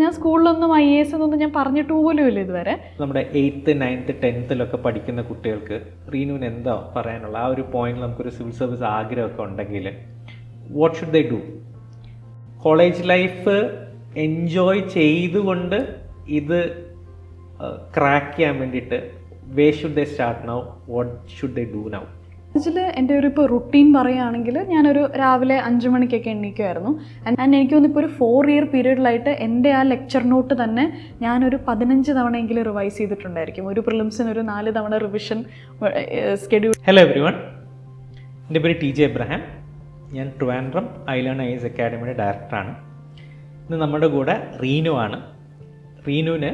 ഞാൻ സ്കൂളിലൊന്നും IAS എന്നൊന്നും ഞാൻ പറഞ്ഞിട്ട് പോലുമില്ല ഇതുവരെ. നമ്മുടെ 8th 9th 10th പഠിക്കുന്ന കുട്ടികൾക്ക് റീനുവിന് എന്താ പറയാനുള്ള ആ ഒരു പോയിന്റിൽ നമുക്കൊരു സിവിൽ സർവീസ് ആഗ്രഹമൊക്കെ ഉണ്ടെങ്കിൽ what should they do? College life enjoy ചെയ്തുകൊണ്ട് ഇത് ക്രാക്ക് ചെയ്യാൻ വേണ്ടിയിട്ട് വേ should they start now? What should they do now? കോളേജിൽ എൻ്റെ ഒരു ഇപ്പോൾ റുട്ടീൻ പറയുകയാണെങ്കിൽ ഞാനൊരു രാവിലെ 5 മണിക്കൊക്കെ എണീക്കുമായിരുന്നു. ആൻഡ് എനിക്ക് തോന്നുന്നു ഇപ്പോൾ ഒരു 4 year പീരീഡിലായിട്ട് എൻ്റെ ആ ലെക്ചർ നോട്ട് തന്നെ ഞാനൊരു 15 തവണയെങ്കിലും റിവൈസ് ചെയ്തിട്ടുണ്ടായിരിക്കും. ഒരു പ്രിലിംസിന് ഒരു 4 തവണ revision schedule. Hello every one, എൻ്റെ പേര് TJ എബ്രഹാം. ഞാൻ ട്രിവാൻഡ്രം ഐലേൺ IAS അക്കാഡമിയുടെ ഡയറക്ടറാണ്. ഇന്ന് നമ്മുടെ കൂടെ റീനു ആണ്. റീനുവിന്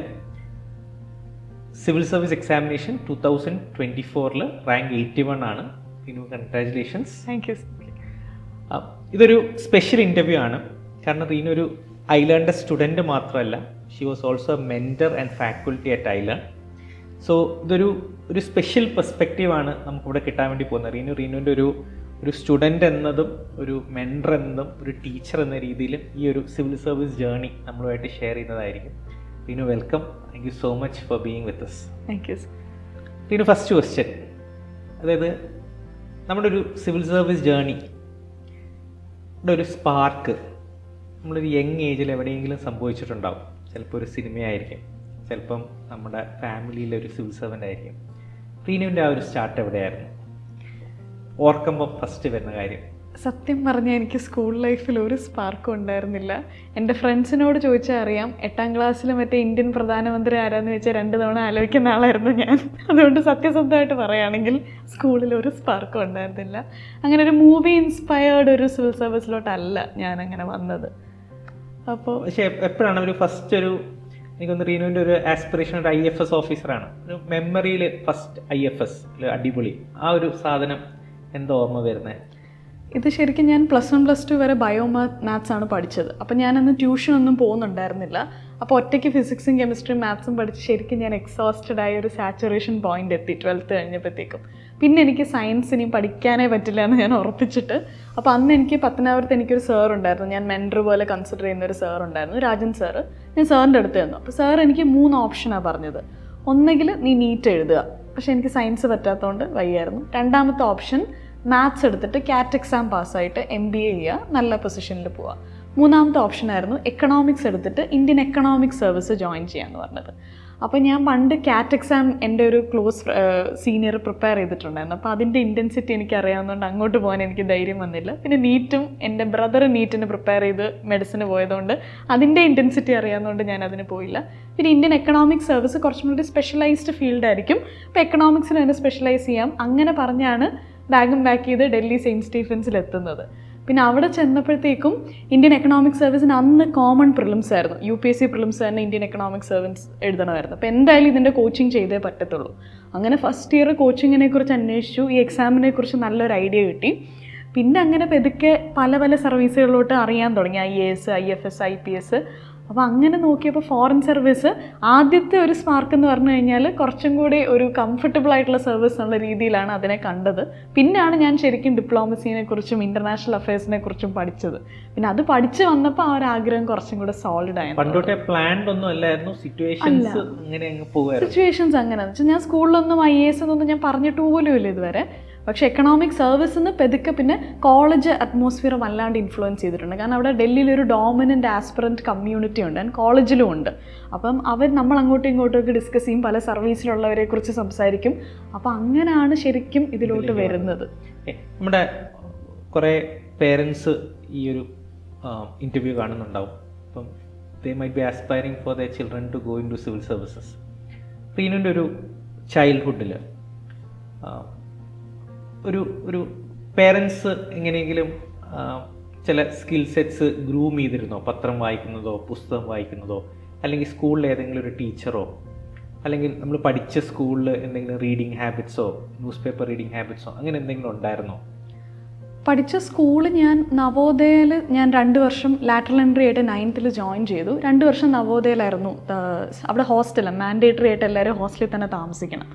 സിവിൽ സർവീസ് എക്സാമിനേഷൻ 2024 റാങ്ക് 81 ആണ്. റീനു, കൺഗ്രാജുലേഷൻസ്. Thank you. ഇതൊരു സ്പെഷ്യൽ ഇൻ്റർവ്യൂ ആണ്. കാരണം റീനു ഒരു ഐലേണിൻ്റെ സ്റ്റുഡൻറ്റ് മാത്രമല്ല, she was also mentor and faculty at iLearn. So ഇതൊരു സ്പെഷ്യൽ പെർസ്പെക്റ്റീവാണ് നമുക്കിവിടെ കിട്ടാൻ വേണ്ടി പോകുന്നത്. റീനുവിൻ്റെ ഒരു സ്റ്റുഡൻ്റ് എന്നതും ഒരു മെൻറ്റർ എന്നതും ഒരു ടീച്ചർ എന്ന രീതിയിലും ഈ ഒരു സിവിൽ സർവീസ് ജേർണി നമ്മളുമായിട്ട് ഷെയർ ചെയ്യുന്നതായിരിക്കും. Reenu, welcome. Thank you so much for being with us. Thank you. Reenu, first question, അതായത് നമ്മുടെ ഒരു സിവിൽ സർവീസ് ജേർണി ഒരു സ്പാർക്ക് നമ്മളൊരു യങ് ഏജിൽ എവിടെയെങ്കിലും സംഭവിച്ചിട്ടുണ്ടാവും. ചിലപ്പോൾ ഒരു സിനിമയായിരിക്കും, ചിലപ്പം നമ്മുടെ ഫാമിലിയിലെ ഒരു സിവിൽ സർവൻ്റ് ആയിരിക്കും. റീനുവിൻ്റെ ആ ഒരു സ്റ്റാർട്ട് എവിടെയായിരുന്നു? ഓർക്കുമ്പോൾ ഫസ്റ്റ് വരുന്ന കാര്യം? സത്യം പറഞ്ഞാൽ എനിക്ക് സ്കൂൾ ലൈഫിൽ ഒരു സ്പാർക്കും ഉണ്ടായിരുന്നില്ല. എൻ്റെ ഫ്രണ്ട്സിനോട് ചോദിച്ചാൽ അറിയാം, 8ാം ക്ലാസ്സിൽ മറ്റേ ഇന്ത്യൻ പ്രധാനമന്ത്രി ആരാന്ന് വെച്ചാൽ 2 തവണ ആലോചിക്കുന്ന ആളായിരുന്നു ഞാൻ. അതുകൊണ്ട് സത്യസന്ധമായിട്ട് പറയുകയാണെങ്കിൽ സ്കൂളിൽ ഒരു സ്പാർക്കും ഉണ്ടായിരുന്നില്ല. അങ്ങനെ ഒരു മൂവി ഇൻസ്പയർഡ് ഒരു സിവിൽ സർവീസിലോട്ടല്ല ഞാൻ അങ്ങനെ വന്നത്. അപ്പോൾ പക്ഷേ എപ്പോഴാണ് ഒരു ഫസ്റ്റ് എനിക്കൊന്ന് റീനുവിൻ്റെ ഒരു ആസ്പിറേഷൻ ഒരു IFS ഓഫീസറാണ്. ഒരു മെമ്മറിയിൽ ഫസ്റ്റ് IFS അടിപൊളി ആ ഒരു സാധനം എന്താ ഓർമ്മ വരുന്നത്? ഇത് ശരിക്കും ഞാൻ +1 +2 വരെ മാത്സ് ആണ് പഠിച്ചത്. അപ്പോൾ ഞാനന്ന് ട്യൂഷനൊന്നും പോകുന്നുണ്ടായിരുന്നില്ല. അപ്പോൾ ഒറ്റയ്ക്ക് ഫിസിക്സും കെമിസ്ട്രിയും മാത്സും പഠിച്ച് ശരിക്കും ഞാൻ എക്സോസ്റ്റഡ് ആയ ഒരു സാച്ചുറേഷൻ പോയിന്റ് എത്തി 12th കഴിഞ്ഞപ്പോഴത്തേക്കും. പിന്നെ എനിക്ക് സയൻസ് ഇനി പഠിക്കാനേ പറ്റില്ല എന്ന് ഞാൻ ഉറപ്പിച്ചിട്ട്, അപ്പോൾ അന്ന് എനിക്ക് പത്തനാപുരത്ത് എനിക്കൊരു സാർ ഉണ്ടായിരുന്നു, ഞാൻ മെൻറ്റർ പോലെ കൺസിഡർ ചെയ്യുന്ന ഒരു സാർ ഉണ്ടായിരുന്നു, രാജൻ സാറ്. ഞാൻ സാറിൻ്റെ അടുത്ത് തന്നു. അപ്പോൾ സാർ എനിക്ക് 3 ഓപ്ഷനാണ് പറഞ്ഞത്. ഒന്നെങ്കിൽ നീ നീറ്റ് എഴുതുക, പക്ഷേ എനിക്ക് സയൻസ് പറ്റാത്തതുകൊണ്ട് വയ്യായിരുന്നു. രണ്ടാമത്തെ ഓപ്ഷൻ മാത്സ് എടുത്തിട്ട് CAT എക്സാം പാസ്സായിട്ട് MBA ചെയ്യുക, നല്ല പൊസിഷനിൽ പോവുക. മൂന്നാമത്തെ ഓപ്ഷനായിരുന്നു എക്കണോമിക്സ് എടുത്തിട്ട് ഇന്ത്യൻ എക്കണോമിക് സർവീസ് ജോയിൻ ചെയ്യാമെന്ന് പറഞ്ഞത്. അപ്പോൾ ഞാൻ പണ്ട് CAT എക്സാം എൻ്റെ ഒരു ക്ലോസ് സീനിയർ പ്രിപ്പയർ ചെയ്തിട്ടുണ്ടായിരുന്നു. അപ്പോൾ അതിൻ്റെ ഇൻറ്റൻസിറ്റി എനിക്ക് അറിയാവുന്നതുകൊണ്ട് അങ്ങോട്ട് പോകാൻ എനിക്ക് ധൈര്യം വന്നില്ല. പിന്നെ നീറ്റും എൻ്റെ ബ്രദർ നീറ്റിന് പ്രിപ്പയർ ചെയ്ത് മെഡിസിന് പോയതുകൊണ്ട് അതിൻ്റെ ഇൻറ്റൻസിറ്റി അറിയാവുന്നതുകൊണ്ട് ഞാൻ അതിന് പോയില്ല. പിന്നെ ഇന്ത്യൻ എക്കണോമിക് സർവീസ് കുറച്ചും കൂടി സ്പെഷ്യലൈസ്ഡ് ഫീൽഡായിരിക്കും, അപ്പോൾ എക്കണോമിക്സിൽ തന്നെ സ്പെഷ്യലൈസ് ചെയ്യാം. അങ്ങനെ പറഞ്ഞാണ് ബാഗും പാക്ക് ചെയ്ത് ഡൽഹി സെയിൻറ്റ് സ്റ്റീഫൻസിൽ എത്തുന്നത്. പിന്നെ അവിടെ ചെന്നപ്പോഴത്തേക്കും ഇന്ത്യൻ എക്കണോമിക് സർവീസിന് അന്ന് കോമൺ പ്രിലിംസ് ആയിരുന്നു, UPSC പ്രിലിംസ് തന്നെ ഇന്ത്യൻ എക്കണോമിക് സർവീസ് എഴുതണമായിരുന്നു. അപ്പോൾ എന്തായാലും ഇതിൻ്റെ കോച്ചിങ് ചെയ്തേ പറ്റത്തുള്ളൂ. അങ്ങനെ ഫസ്റ്റ് ഇയർ കോച്ചിങ്ങിനെ കുറിച്ച് അന്വേഷിച്ചു, ഈ എക്സാമിനെ കുറിച്ച് നല്ലൊരു ഐഡിയ കിട്ടി. പിന്നെ അങ്ങനെ പെതുക്കെ പല സർവീസുകളിലോട്ട് അറിയാൻ തുടങ്ങി, IAS, IFS, IPS. അപ്പോൾ അങ്ങനെ നോക്കിയപ്പോൾ ഫോറിൻ സർവീസ് ആദ്യത്തെ ഒരു സ്പാർക്ക് എന്ന് പറഞ്ഞു കഴിഞ്ഞാൽ കുറച്ചും കൂടി ഒരു കംഫർട്ടബിൾ ആയിട്ടുള്ള സർവീസ് എന്നുള്ള രീതിയിലാണ് അതിനെ കണ്ടത്. പിന്നെയാണ് ഞാൻ ശരിക്കും ഡിപ്ലോമസിനെ കുറിച്ചും ഇൻ്റർനാഷണൽ അഫയേഴ്സിനെ കുറിച്ചും പഠിച്ചത്. പിന്നെ അത് പഠിച്ച് വന്നപ്പോൾ ആ ഒരു ആഗ്രഹം കുറച്ചും കൂടെ സോളിഡ് ആയിരുന്നു. സിറ്റുവേഷൻസ് അങ്ങനെയാണെന്ന് വെച്ചാൽ ഞാൻ സ്കൂളിലൊന്നും IAS എന്നൊന്നും ഞാൻ പറഞ്ഞിട്ട് പോലുമില്ല ഇതുവരെ. പക്ഷേ എക്കണോമിക് സർവീസിന് പെതുക്കെ പിന്നെ കോളേജ് അറ്റ്മോസ്ഫിയർ വല്ലാണ്ട് ഇൻഫ്ലുവൻസ് ചെയ്തിട്ടുണ്ട്. കാരണം അവിടെ ഡൽഹിയിലൊരു ഡോമിനൻ്റ് ആസ്പിറൻറ്റ് കമ്മ്യൂണിറ്റി ഉണ്ട്, ആൻഡ് കോളേജിലും ഉണ്ട്. അപ്പം നമ്മൾ അങ്ങോട്ടും ഇങ്ങോട്ടുമൊക്കെ ഡിസ്കസ് ചെയ്യും, പല സർവീസിലുള്ളവരെ കുറിച്ച് സംസാരിക്കും. അപ്പോൾ അങ്ങനെയാണ് ശരിക്കും ഇതിലോട്ട് വരുന്നത്. നമ്മുടെ കുറേ പേരൻസ് ഈ ഒരു ഇൻ്റർവ്യൂ കാണുന്നുണ്ടാവും. അപ്പം they might be aspiring for their children to go into civil services. റീനുവിൻ്റെ ഒരു ചൈൽഡ്ഹുഡിൽ ഒരു പേരൻസ് എങ്ങനെയെങ്കിലും ചില സ്കിൽ സെറ്റ്സ് ഗ്രൂം ചെയ്തിരുന്നോ? പത്രം വായിക്കുന്നതോ പുസ്തകം വായിക്കുന്നതോ, അല്ലെങ്കിൽ സ്കൂളിൽ ഏതെങ്കിലും ഒരു ടീച്ചറോ, അല്ലെങ്കിൽ നമ്മൾ പഠിച്ച സ്കൂളിൽ എന്തെങ്കിലും റീഡിങ് ഹാബിറ്റ്സോ, ന്യൂസ് പേപ്പർ റീഡിങ് ഹാബിറ്റ്സോ അങ്ങനെ എന്തെങ്കിലും ഉണ്ടായിരുന്നോ? പഠിച്ച സ്കൂള് ഞാൻ നവോദയയിൽ 2 വർഷം ലാറ്ററൽ എൻട്രി ആയിട്ട് 9th ജോയിൻ ചെയ്തു. 2 വർഷം നവോദയയിലായിരുന്നു. അവിടെ ഹോസ്റ്റലാണ്, മാൻഡേറ്ററി ആയിട്ട് എല്ലാവരും ഹോസ്റ്റലിൽ തന്നെ താമസിക്കണം.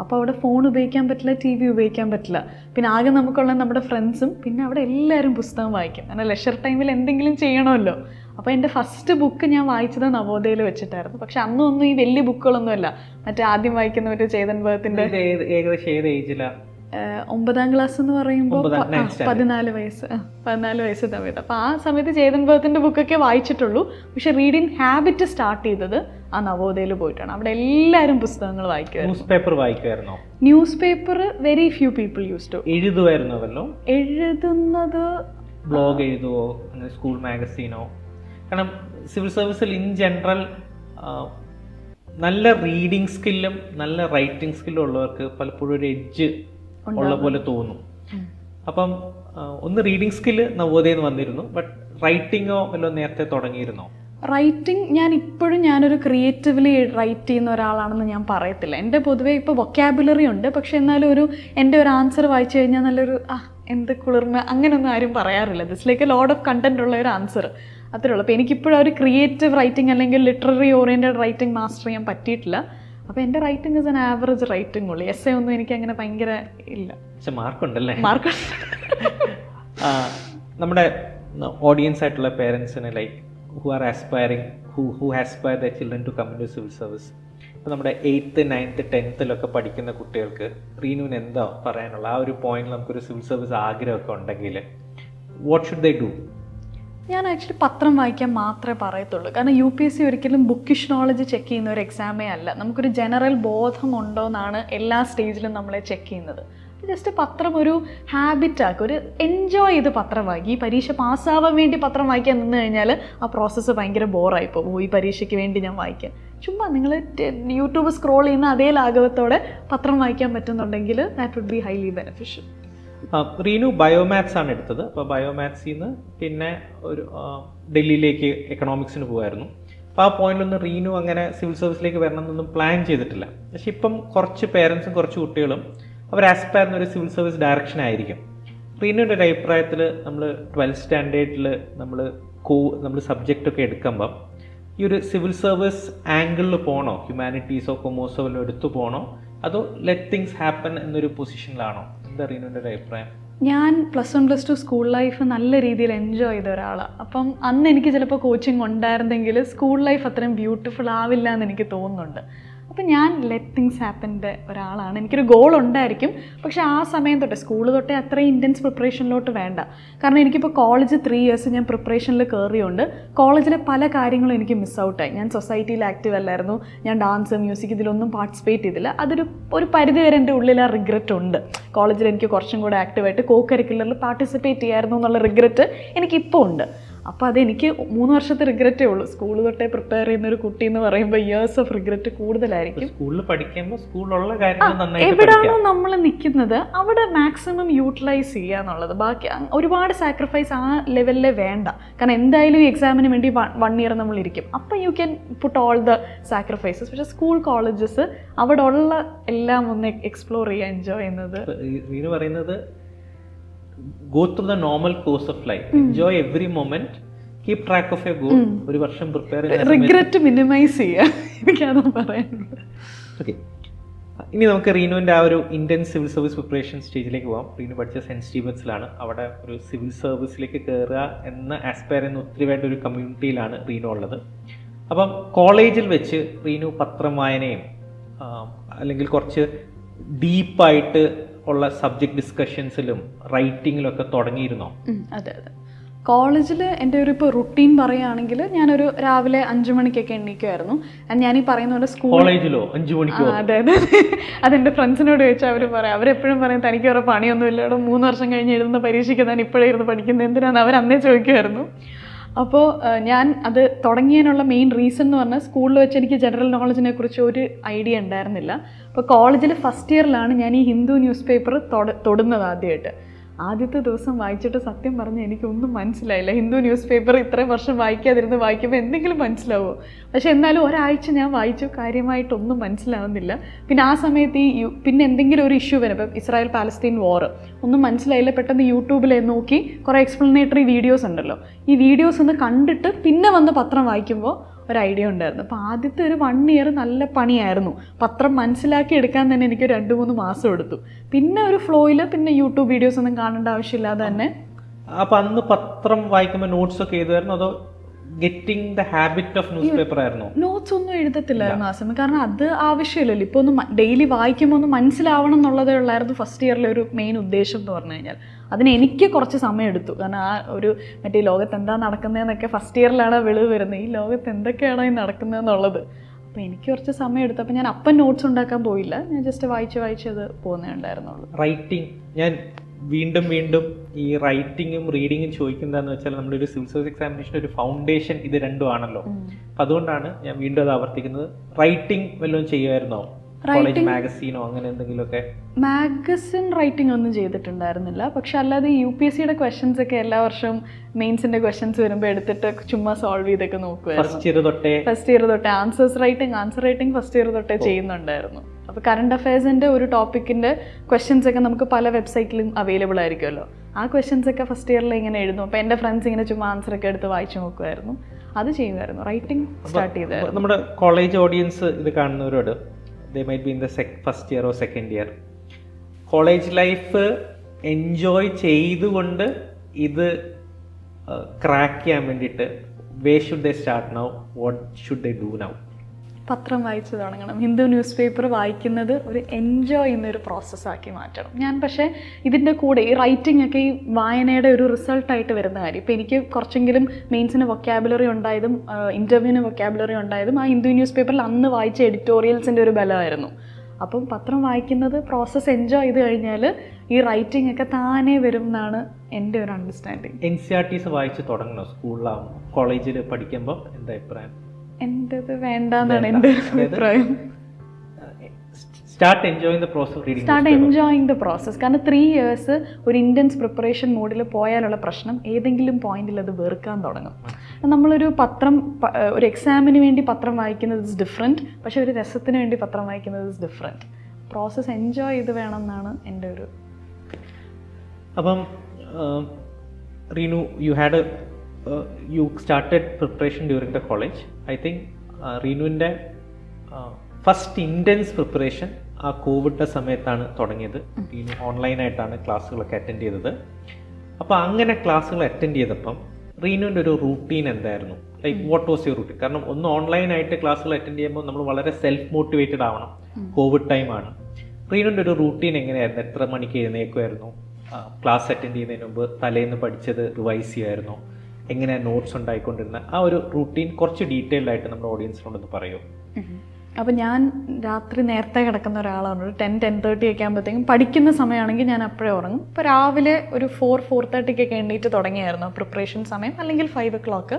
അപ്പോൾ അവിടെ ഫോൺ ഉപയോഗിക്കാൻ പറ്റില്ല, TV ഉപയോഗിക്കാൻ പറ്റില്ല. പിന്നെ ആകെ നമുക്കുള്ള നമ്മുടെ ഫ്രണ്ട്സും, പിന്നെ അവിടെ എല്ലാവരും പുസ്തകം വായിക്കും. കാരണം ലെഷർ ടൈമിൽ എന്തെങ്കിലും ചെയ്യണമല്ലോ. അപ്പോൾ എൻ്റെ ഫസ്റ്റ് ബുക്ക് ഞാൻ വായിച്ചത് നവോദയയിൽ വെച്ചിട്ടായിരുന്നു. പക്ഷെ അന്നൊന്നും ഈ വലിയ ബുക്കുകളൊന്നുമല്ല, മറ്റേ ആദ്യം വായിക്കുന്ന മറ്റേ ചേതൻ ഭഗത്തിന്റെ. ഏകദേശം ഏത് ഏജിലാണ്? 9ാം ക്ലാസ് എന്ന് പറയുമ്പോൾ 14 വയസ്സ് സമയത്ത്. അപ്പോൾ ആ സമയത്ത് ചേതൻ ഭഗത്തിന്റെ ബുക്കൊക്കെ വായിച്ചിട്ടുള്ളൂ. പക്ഷെ റീഡിങ് ഹാബിറ്റ് സ്റ്റാർട്ട് ചെയ്തത് ആ നവോദയയിൽ പോയിട്ടാണ്. അവിടെ എല്ലാവരും പുസ്തകങ്ങൾ വായിക്കുമായിരുന്നു. ന്യൂസ് പേപ്പർ വായിക്കുമായിരുന്നോ? Newspaper very few people use to. എഴുതുമായിരുന്നോ? എഴുതുന്നത് ബ്ലോഗ് എഴുതുവോ, അങ്ങനെ സ്കൂൾ മാഗസീനോ? കാരണം സിവിൽ സർവീസിൽ ഇൻ ജനറൽ നല്ല റീഡിങ് സ്കില്ലും നല്ല റൈറ്റിംഗ് സ്കില്ലും ഉള്ളവർക്ക് പലപ്പോഴും ഒരു എഡ്ജ് ഉള്ള പോലെ തോന്നും. അപ്പം ഒന്ന് റീഡിംഗ് സ്കില്ല് നവോദയയിൽ നിന്ന് വന്നിരുന്നു, ബട്ട് റൈറ്റിങ്ങോ വല്ലതും നേരത്തെ തുടങ്ങിയിരുന്നോ? റൈറ്റിംഗ് ഞാനൊരു ക്രിയേറ്റീവ്ലി റൈറ്റ് ചെയ്യുന്ന ഒരാളാണെന്ന് ഞാൻ പറയത്തില്ല. എൻ്റെ പൊതുവേ ഇപ്പോൾ വൊക്കാബുലറി ഉണ്ട്, പക്ഷെ എന്നാലും എൻ്റെ ഒരു ആൻസർ വായിച്ചു കഴിഞ്ഞാൽ നല്ലൊരു എന്ത് കുളിർമ അങ്ങനെയൊന്നും ആരും പറയാറില്ല. This like A load of content ഉള്ള ഒരു ആൻസർ, അത്രേ ഉള്ളൂ. അപ്പോൾ എനിക്കിപ്പോഴും ഒരു ക്രിയേറ്റീവ് റൈറ്റിംഗ് അല്ലെങ്കിൽ ലിറ്റററി ഓറിയൻറ്റഡ് റൈറ്റിംഗ് മാസ്റ്റർ ചെയ്യാൻ പറ്റിയിട്ടില്ല. അപ്പോൾ എൻ്റെ writing is an average writing ഉള്ളൂ. എസ്സേ ഒന്നും എനിക്ക് അങ്ങനെ ഭയങ്കര ഇല്ല. പക്ഷെ മാർക്കുണ്ടല്ലേ? മാർക്കുണ്ട്. നമ്മുടെ ഓഡിയൻസ് ആയിട്ടുള്ള പേരൻസിന് like who are aspiring, who aspire their children to come into civil service. ഇപ്പോൾ നമ്മുടെ 8th 9th 10th പഠിക്കുന്ന കുട്ടികൾക്ക് റീനുവിന് എന്താ പറയാനുള്ള? ആ ഒരു പോയിന്റിൽ നമുക്കൊരു സിവിൽ സർവീസ് ആഗ്രഹമൊക്കെ ഉണ്ടെങ്കിൽ വാട്ട് ഷുഡ് ദേ ഡു? ഞാൻ ആക്ച്വലി പത്രം വായിക്കാൻ മാത്രമേ പറയത്തുള്ളൂ. കാരണം UPSC ഒരിക്കലും ബുക്കിഷ് നോളജ് ചെക്ക് ചെയ്യുന്ന ഒരു എക്സാമേ അല്ല. നമുക്കൊരു ജനറൽ ബോധം ഉണ്ടോ എന്നാണ് എല്ലാ സ്റ്റേജിലും നമ്മളെ ചെക്ക് ചെയ്യുന്നത്. ജസ്റ്റ് പത്രം ഒരു ഹാബിറ്റാക്കുക, ഒരു എൻജോയ് ചെയ്ത് പത്രം വായിക്കുക. ഈ പരീക്ഷ പാസ്സാവാൻ വേണ്ടി പത്രം വായിക്കാൻ നിന്ന് കഴിഞ്ഞാൽ ആ പ്രോസസ്സ് ഭയങ്കര ബോറായി പോകും. ഈ പരീക്ഷയ്ക്ക് വേണ്ടി ഞാൻ വായിക്കാം. ചുമ്മാ നിങ്ങൾ യൂട്യൂബ് സ്ക്രോൾ ചെയ്യുന്ന അതേ ലാഘവത്തോടെ പത്രം വായിക്കാൻ പറ്റുന്നുണ്ടെങ്കിൽ that would be highly beneficial. Reenu biomaths ആണ് എടുത്തത്. അപ്പോൾ ബയോമാത്സിൽ നിന്ന് പിന്നെ ഒരു ഡൽഹിയിലേക്ക് എക്കണോമിക്സിന് പോകുമായിരുന്നു. അപ്പോൾ ആ പോയിന്റിലൊന്നും റീനു അങ്ങനെ സിവിൽ സർവീസിലേക്ക് വരണമെന്നൊന്നും പ്ലാൻ ചെയ്തിട്ടില്ല. പക്ഷെ ഇപ്പം കുറച്ച് പേരൻസും കുറച്ച് കുട്ടികളും അവർ ആസ്പയർ ചെയ്യുന്ന ഒരു സിവിൽ സർവീസ് ഡയറക്ഷൻ ആയിരിക്കും. റീനുവിൻ്റെ ഒരു അഭിപ്രായത്തിൽ നമ്മൾ 12th സ്റ്റാൻഡേർഡിൽ നമ്മൾ സബ്ജക്റ്റൊക്കെ എടുക്കുമ്പം ഈ ഒരു സിവിൽ സർവീസ് ആംഗിളിൽ പോകണോ, ഹ്യൂമാനിറ്റീസോ കൊമേഴ്സോ വല്ലതും എടുത്തു പോകണോ, അതോ ലെറ്റ് തിങ്സ് ഹാപ്പൻ എന്നൊരു പൊസിഷനിലാണോ? എന്താ റീനുവിൻ്റെ ഒരു അഭിപ്രായം? ഞാൻ +1 +2 സ്കൂൾ ലൈഫ് നല്ല രീതിയിൽ എൻജോയ് ചെയ്ത ഒരാളാണ്. അപ്പം അന്ന് എനിക്ക് ചിലപ്പോൾ കോച്ചിങ് ഉണ്ടായിരുന്നെങ്കിൽ സ്കൂൾ ലൈഫ് അത്രയും ബ്യൂട്ടിഫുൾ ആവില്ല എന്ന് എനിക്ക് തോന്നുന്നുണ്ട്. അപ്പം ഞാൻ ലെറ്റ് തിങ്സ് ഹാപ്പൻ്റെ ഒരാളാണ്. എനിക്കൊരു ഗോൾ ഉണ്ടായിരിക്കും, പക്ഷേ ആ സമയം തൊട്ടേ സ്കൂൾ തൊട്ടേ അത്രയും ഇൻറ്റൻസ് പ്രിപ്പറേഷനിലോട്ട് വേണ്ട. കാരണം എനിക്കിപ്പോൾ കോളേജ് 3 years ഞാൻ പ്രിപ്പറേഷനിൽ കയറിയുണ്ട്. കോളേജിലെ പല കാര്യങ്ങളും എനിക്ക് മിസ് ഔട്ടായി. ഞാൻ സൊസൈറ്റിയിൽ ആക്റ്റീവ് അല്ലായിരുന്നു, ഞാൻ ഡാൻസ് മ്യൂസിക് ഇതിലൊന്നും പാർട്ടിസിപ്പേറ്റ് ചെയ്തില്ല. ഒരു പരിധി വരെ എൻ്റെ ഉള്ളിൽ ആ റിഗ്രറ്റ് ഉണ്ട്. കോളേജിൽ എനിക്ക് കുറച്ചും കൂടെ ആക്റ്റീവായിട്ട് കരിക്കുലറിൽ പാർട്ടിസിപ്പേറ്റ് ചെയ്യായിരുന്നു എന്നുള്ള റിഗ്രറ്റ് എനിക്കിപ്പോൾ ഉണ്ട്. അപ്പോൾ അതെനിക്ക് 3 വർഷത്തെ റിഗ്രറ്റേ ഉള്ളൂ. സ്കൂൾ തൊട്ടേ പ്രിപ്പയർ ചെയ്യുന്ന ഒരു കുട്ടി എന്ന് പറയുമ്പോൾ ഇയേഴ്സ് ഓഫ് റിഗ്രറ്റ് കൂടുതലായിരിക്കും. സ്കൂളിൽ പഠിക്കുമ്പോൾ സ്കൂളിലുള്ള കാര്യങ്ങൾ എവിടെയാണോ നമ്മൾ നിൽക്കുന്നത് അവിടെ മാക്സിമം യൂട്ടിലൈസ് ചെയ്യുക എന്നുള്ളത്. ബാക്കി ഒരുപാട് സാക്രിഫൈസ് ആ ലെവലിലെ വേണ്ട. കാരണം എന്തായാലും ഈ എക്സാമിന് വേണ്ടി 1 year നമ്മൾ ഇരിക്കും. അപ്പം you can put all the sacrifices. പക്ഷേ സ്കൂൾ കോളേജസ് അവിടെ ഉള്ള എല്ലാം ഒന്ന് എക്സ്പ്ലോർ ചെയ്യുക, എൻജോയ് ചെയ്യുന്നത്. ഇത് പറയുന്നത് go through the normal course of life, enjoy every moment, keep track of your goal. ഒരു വർഷം പ്രിപ്പയർ ചെയ്യുന്ന റിഗ്രറ്റ് മിനിമൈസ് ചെയ്യുക, എനിക്കത് പറയാനുള്ളത്. ഓക്കെ, ഇനി നമുക്ക് റീനുവിൻ്റെ ആ ഒരു ഇന്ത്യൻ സിവിൽ സർവീസ് പ്രിപ്പറേഷൻ സ്റ്റേജിലേക്ക് പോകാം. റീനു പഠിച്ച സെൻറ്റ് സ്റ്റീവൻസിലാണ്. അവിടെ ഒരു സിവിൽ സർവീസിലേക്ക് കയറുക എന്ന് ആസ്പയർ ചെയ്യുന്ന ഒത്തിരി വേണ്ട ഒരു കമ്മ്യൂണിറ്റിയിലാണ് റീനു ഉള്ളത്. അപ്പം കോളേജിൽ വെച്ച് റീനു പത്രം വായനയും അല്ലെങ്കിൽ കുറച്ച് ഡീപ്പായിട്ട് ഉള്ള സബ്ജക്ട് ഡിസ്കഷൻസിലും റൈറ്റിങ്ങിലും ഒക്കെ തുടങ്ങിയിരുന്നോ? അതെ. കോളേജിൽ എൻ്റെ ഇപ്പോൾ റുട്ടീൻ പറയുകയാണെങ്കിൽ ഞാനൊരു രാവിലെ 5 മണിക്കൊക്കെ എണീക്കുമായിരുന്നു. ഞാൻ ഈ പറയുന്ന പോലെ കോളേജിലോ 5 മണിക്കോ? അതെ. അതെൻ്റെ ഫ്രണ്ട്സിനോട് ചോദിച്ചാൽ അവർ പറയാം. അവരെപ്പോഴും പറയും തനിക്ക് വേറെ പണിയൊന്നും ഇല്ല, ഇവിടെ 3 വർഷം കഴിഞ്ഞ് എഴുതുന്ന പരീക്ഷയ്ക്ക് ഞാൻ ഇപ്പോഴേ ഇരുന്ന് പഠിക്കുന്നത് എന്തിനാണ് അവർ അന്നേ ചോദിക്കുമായിരുന്നു. അപ്പോൾ ഞാൻ അത് തുടങ്ങിയതിനുള്ള മെയിൻ റീസൺ എന്ന് പറഞ്ഞാൽ സ്കൂളിൽ വെച്ച് എനിക്ക് ജനറൽ നോളജിനെ കുറിച്ച് ഒരു ഐഡിയ ഉണ്ടായിരുന്നില്ല. അപ്പോൾ കോളേജിൽ ഫസ്റ്റ് ഇയറിലാണ് ഞാൻ ഈ ഹിന്ദു ന്യൂസ് പേപ്പർ തൊടുന്നത് ആദ്യമായിട്ട്. ആദ്യത്തെ ദിവസം വായിച്ചിട്ട് സത്യം പറഞ്ഞാൽ എനിക്കൊന്നും മനസ്സിലായില്ല. ഹിന്ദു ന്യൂസ് പേപ്പർ ഇത്രയും വർഷം വായിക്കാതിരുന്ന് വായിക്കുമ്പോൾ എന്തെങ്കിലും മനസ്സിലാവുമോ? പക്ഷെ എന്നാലും ഒരാഴ്ച ഞാൻ വായിച്ചു, കാര്യമായിട്ടൊന്നും മനസ്സിലാവുന്നില്ല. പിന്നെ ആ സമയത്ത് പിന്നെ എന്തെങ്കിലും ഒരു ഇഷ്യൂ വരും, ഇപ്പം ഇസ്രായേൽ പാലസ്തീൻ വാർ ഒന്നും മനസ്സിലായില്ല. പെട്ടെന്ന് യൂട്യൂബിൽ നോക്കി കുറേ എക്സ്പ്ലനേറ്ററി വീഡിയോസ് ഉണ്ടല്ലോ, ഈ വീഡിയോസ് ഒന്ന് കണ്ടിട്ട് പിന്നെ വന്ന് പത്രം വായിക്കുമ്പോൾ ഒരു ഐഡിയ ഉണ്ടായിരുന്നു. അപ്പോൾ ആദ്യത്തെ ഒരു 1 year നല്ല പണിയായിരുന്നു. പത്രം മനസ്സിലാക്കി എടുക്കാൻ തന്നെ എനിക്ക് 2-3 മാസം എടുത്തു. പിന്നെ ഒരു ഫ്ലോയിൽ പിന്നെ യൂട്യൂബ് വീഡിയോസ് ഒന്നും കാണേണ്ട ആവശ്യമില്ലാതെ തന്നെ. അപ്പം അന്ന് പത്രം വായിക്കുമ്പോൾ നോട്ട്സ് ഒക്കെ എഴുതുമായിരുന്നു, അതോ getting the habit of news paper ആയിരുന്നു? നോട്ട്സ് ഒന്നും എഴുതത്തില്ലായിരുന്നു ആ സമയം, കാരണം അത് ആവശ്യമില്ലല്ലോ. ഇപ്പോൾ ഒന്ന് ഡെയിലി വായിക്കുമ്പോൾ ഒന്ന് മനസ്സിലാവണം എന്നുള്ളതേ ഉള്ളായിരുന്നു ഫസ്റ്റ് ഇയറിലെ ഒരു മെയിൻ ഉദ്ദേശം എന്ന് പറഞ്ഞു കഴിഞ്ഞാൽ. അതിന് എനിക്ക് കുറച്ച് സമയം എടുത്തു, കാരണം ആ ഒരു മറ്റേ ലോകത്ത് എന്താ നടക്കുന്നതെന്നൊക്കെ ഫസ്റ്റ് ഇയറിലാണ് വെളിവ് വരുന്നത്, ഈ ലോകത്ത് എന്തൊക്കെയാണോ ഈ നടക്കുന്നതെന്നുള്ളത്. അപ്പോൾ എനിക്ക് കുറച്ച് സമയം എടുത്തു. അപ്പോൾ ഞാൻ അപ്പം നോട്ട്സ് ഉണ്ടാക്കാൻ പോയില്ല, ഞാൻ ജസ്റ്റ് വായിച്ചത് പോകുന്നേ ഉണ്ടായിരുന്നുള്ളൂ. റൈറ്റിംഗ്, ഞാൻ വീണ്ടും ഈ റൈറ്റിങ്ങും റീഡിങ്ങും ചോദിക്കുന്നതെന്ന് വെച്ചാൽ നമ്മുടെ ഒരു സിവിൽ സർവീസ് എക്സാമിനേഷൻ ഒരു ഫൗണ്ടേഷൻ ഇത് രണ്ടും ആണല്ലോ. അപ്പം അതുകൊണ്ടാണ് ഞാൻ വീണ്ടും അത് ആവർത്തിക്കുന്നത്. റൈറ്റിംഗ് വല്ലതും ചെയ്യുമായിരുന്നോ? കോളേജ് മാഗസീനോ അങ്ങനെ എന്തെങ്കിലുമൊക്കെ? മാഗസിൻ റൈറ്റിംഗ് ഒന്നും ചെയ്തിട്ടുണ്ടായിരുന്നില്ല, പക്ഷെ അല്ലാതെ UPSCയുടെ ക്വസ്റ്റ്യൻസ് ഒക്കെ എല്ലാ വർഷവും മെയിൻസിന്റെ ക്വസ്റ്റ്യൻസ് വരുമ്പോൾ എടുത്തിട്ട് ചുമ്മാ സോൾവ് ചെയ്തൊക്കെ നോക്കുമായിരുന്നു. ഫസ്റ്റ് ഇയർ തൊട്ടേ ആൻസർ റൈറ്റിംഗ് ഫസ്റ്റ് ഇയർ തൊട്ടേ ചെയ്യുന്നുണ്ടായിരുന്നു. അപ്പോൾ കറണ്ട് അഫയേഴ്സിന്റെ ഒരു ടോപ്പിക്കിന്റെ ക്വസ്റ്റ്യൻസ് ഒക്കെ നമുക്ക് പല വെബ്സൈറ്റിലും അവൈലബിൾ ആയിരിക്കുമല്ലോ. ആ ക്വസ്റ്റ്യൻസ് ഒക്കെ ഫസ്റ്റ് ഇയറിൽ ഇങ്ങനെ എഴുതും. അപ്പോൾ എൻ്റെ ഫ്രണ്ട്സ് ഇങ്ങനെ ചുമ്മാ ആൻസർ ഒക്കെ എടുത്ത് വായിച്ചു നോക്കുമായിരുന്നു, അത് ചെയ്യുമായിരുന്നു. റൈറ്റിംഗ് സ്റ്റാർട്ട് ചെയ്തായിരുന്നു. നമ്മുടെ കോളേജ് ഓഡിയൻസ് ഇത് കാണുന്നവരോട്, they might be in the first year or second year, college life enjoy ചെയ്തുകൊണ്ട് ഇത് ക്രാക്ക് ചെയ്യാൻ വേണ്ടിയിട്ട് where should they start now, what should they do now? പത്രം വായിച്ചു തുടങ്ങണം. ഹിന്ദു ന്യൂസ് പേപ്പർ വായിക്കുന്നത് ഒരു എൻജോയ് ചെയ്യുന്നൊരു പ്രോസസ്സാക്കി മാറ്റണം. ഞാൻ പക്ഷേ ഇതിൻ്റെ കൂടെ ഈ റൈറ്റിംഗ് ഒക്കെ ഈ വായനയുടെ ഒരു റിസൾട്ടായിട്ട് വരുന്ന കാര്യം. ഇപ്പോൾ എനിക്ക് കുറച്ചെങ്കിലും മെയിൻസിന് വൊക്കാബുലറി ഉണ്ടായതും ഇൻ്റർവ്യൂവിന് വൊക്കാബുലറി ഉണ്ടായതും ആ ഹിന്ദു ന്യൂസ് പേപ്പറിൽ അന്ന് വായിച്ച എഡിറ്റോറിയൽസിൻ്റെ ഒരു ബലമായിരുന്നു. അപ്പം പത്രം വായിക്കുന്നത് പ്രോസസ്സ് എൻജോയ് ചെയ്ത് കഴിഞ്ഞാൽ ഈ റൈറ്റിംഗ് ഒക്കെ താനേ വരും എന്നാണ് എൻ്റെ ഒരു അണ്ടർസ്റ്റാൻഡിങ്. NCERTs വായിച്ച് തുടങ്ങണോ സ്കൂളിലാവുമ്പോൾ, കോളേജിൽ പഠിക്കുമ്പോൾ? എന്താ അഭിപ്രായം? എൻ്റെത് വേണ്ടെന്നാണ് എൻ്റെ അഭിപ്രായം. Start enjoying the process. കാരണം 3 years ഒരു ഇൻറ്റൻസ് പ്രിപ്പറേഷൻ മോഡിൽ പോയാലുള്ള പ്രശ്നം ഏതെങ്കിലും പോയിന്റിൽ അത് വെറുക്കാൻ തുടങ്ങും. നമ്മളൊരു പത്രം ഒരു എക്സാമിന് വേണ്ടി പത്രം വായിക്കുന്നത് ഇസ് ഡിഫറെൻറ്റ്, പക്ഷെ ഒരു രസത്തിന് വേണ്ടി പത്രം വായിക്കുന്നത് ഇസ് ഡിഫറെൻറ്റ്. പ്രോസസ്സ് എൻജോയ് ചെയ്ത് വേണം എന്നാണ് എൻ്റെ ഒരു. അപ്പം Reenu, you started preparation during the college. I think റീനുവിൻ്റെ ഫസ്റ്റ് ഇൻറ്റൻസ് പ്രിപ്പറേഷൻ ആ കോവിഡിൻ്റെ സമയത്താണ് തുടങ്ങിയത്. റീനു ഓൺലൈനായിട്ടാണ് ക്ലാസ്സുകളൊക്കെ അറ്റൻഡ് ചെയ്തത്. അപ്പോൾ അങ്ങനെ ക്ലാസ്സുകൾ അറ്റൻഡ് ചെയ്തപ്പം റീനുവിൻ്റെ ഒരു റൂട്ടീൻ എന്തായിരുന്നു? Like what was your routine? കാരണം ഒന്ന് ഓൺലൈനായിട്ട് ക്ലാസ്സുകൾ അറ്റൻഡ് ചെയ്യുമ്പോൾ നമ്മൾ വളരെ സെൽഫ് മോട്ടിവേറ്റഡ് ആവണം, കോവിഡ് ടൈമാണ്. റീനുവിൻ്റെ ഒരു റൂട്ടീൻ എങ്ങനെയായിരുന്നു? എത്ര മണിക്ക് എഴുന്നേക്കുമായിരുന്നു? ക്ലാസ് അറ്റൻഡ് ചെയ്യുന്നതിന് മുമ്പ് തലേന്ന് പഠിച്ചത് റിവൈസ് ചെയ്യുമായിരുന്നു? എങ്ങനെയാണ് നോട്ട്സ് ഉണ്ടായിക്കൊണ്ടിരുന്നത്? ആ ഒരു റൂട്ടീൻ കുറച്ച് ഡീറ്റെയിൽഡ് ആയിട്ട് നമ്മുടെ ഓഡിയൻസിനോടൊന്ന് പറയൂ. അപ്പോൾ ഞാൻ രാത്രി നേരത്തെ കിടക്കുന്ന ഒരാളാണ്. ഒരു 10-10:30 ഒക്കെ ആകുമ്പോഴത്തേക്കും പഠിക്കുന്ന സമയമാണെങ്കിൽ ഞാൻ അപ്പോഴേ ഉറങ്ങും. ഇപ്പോൾ രാവിലെ ഒരു 4-4:30 എണ്ണീറ്റ് തുടങ്ങിയായിരുന്നു പ്രിപ്പറേഷൻ സമയം, അല്ലെങ്കിൽ 5 o'clock.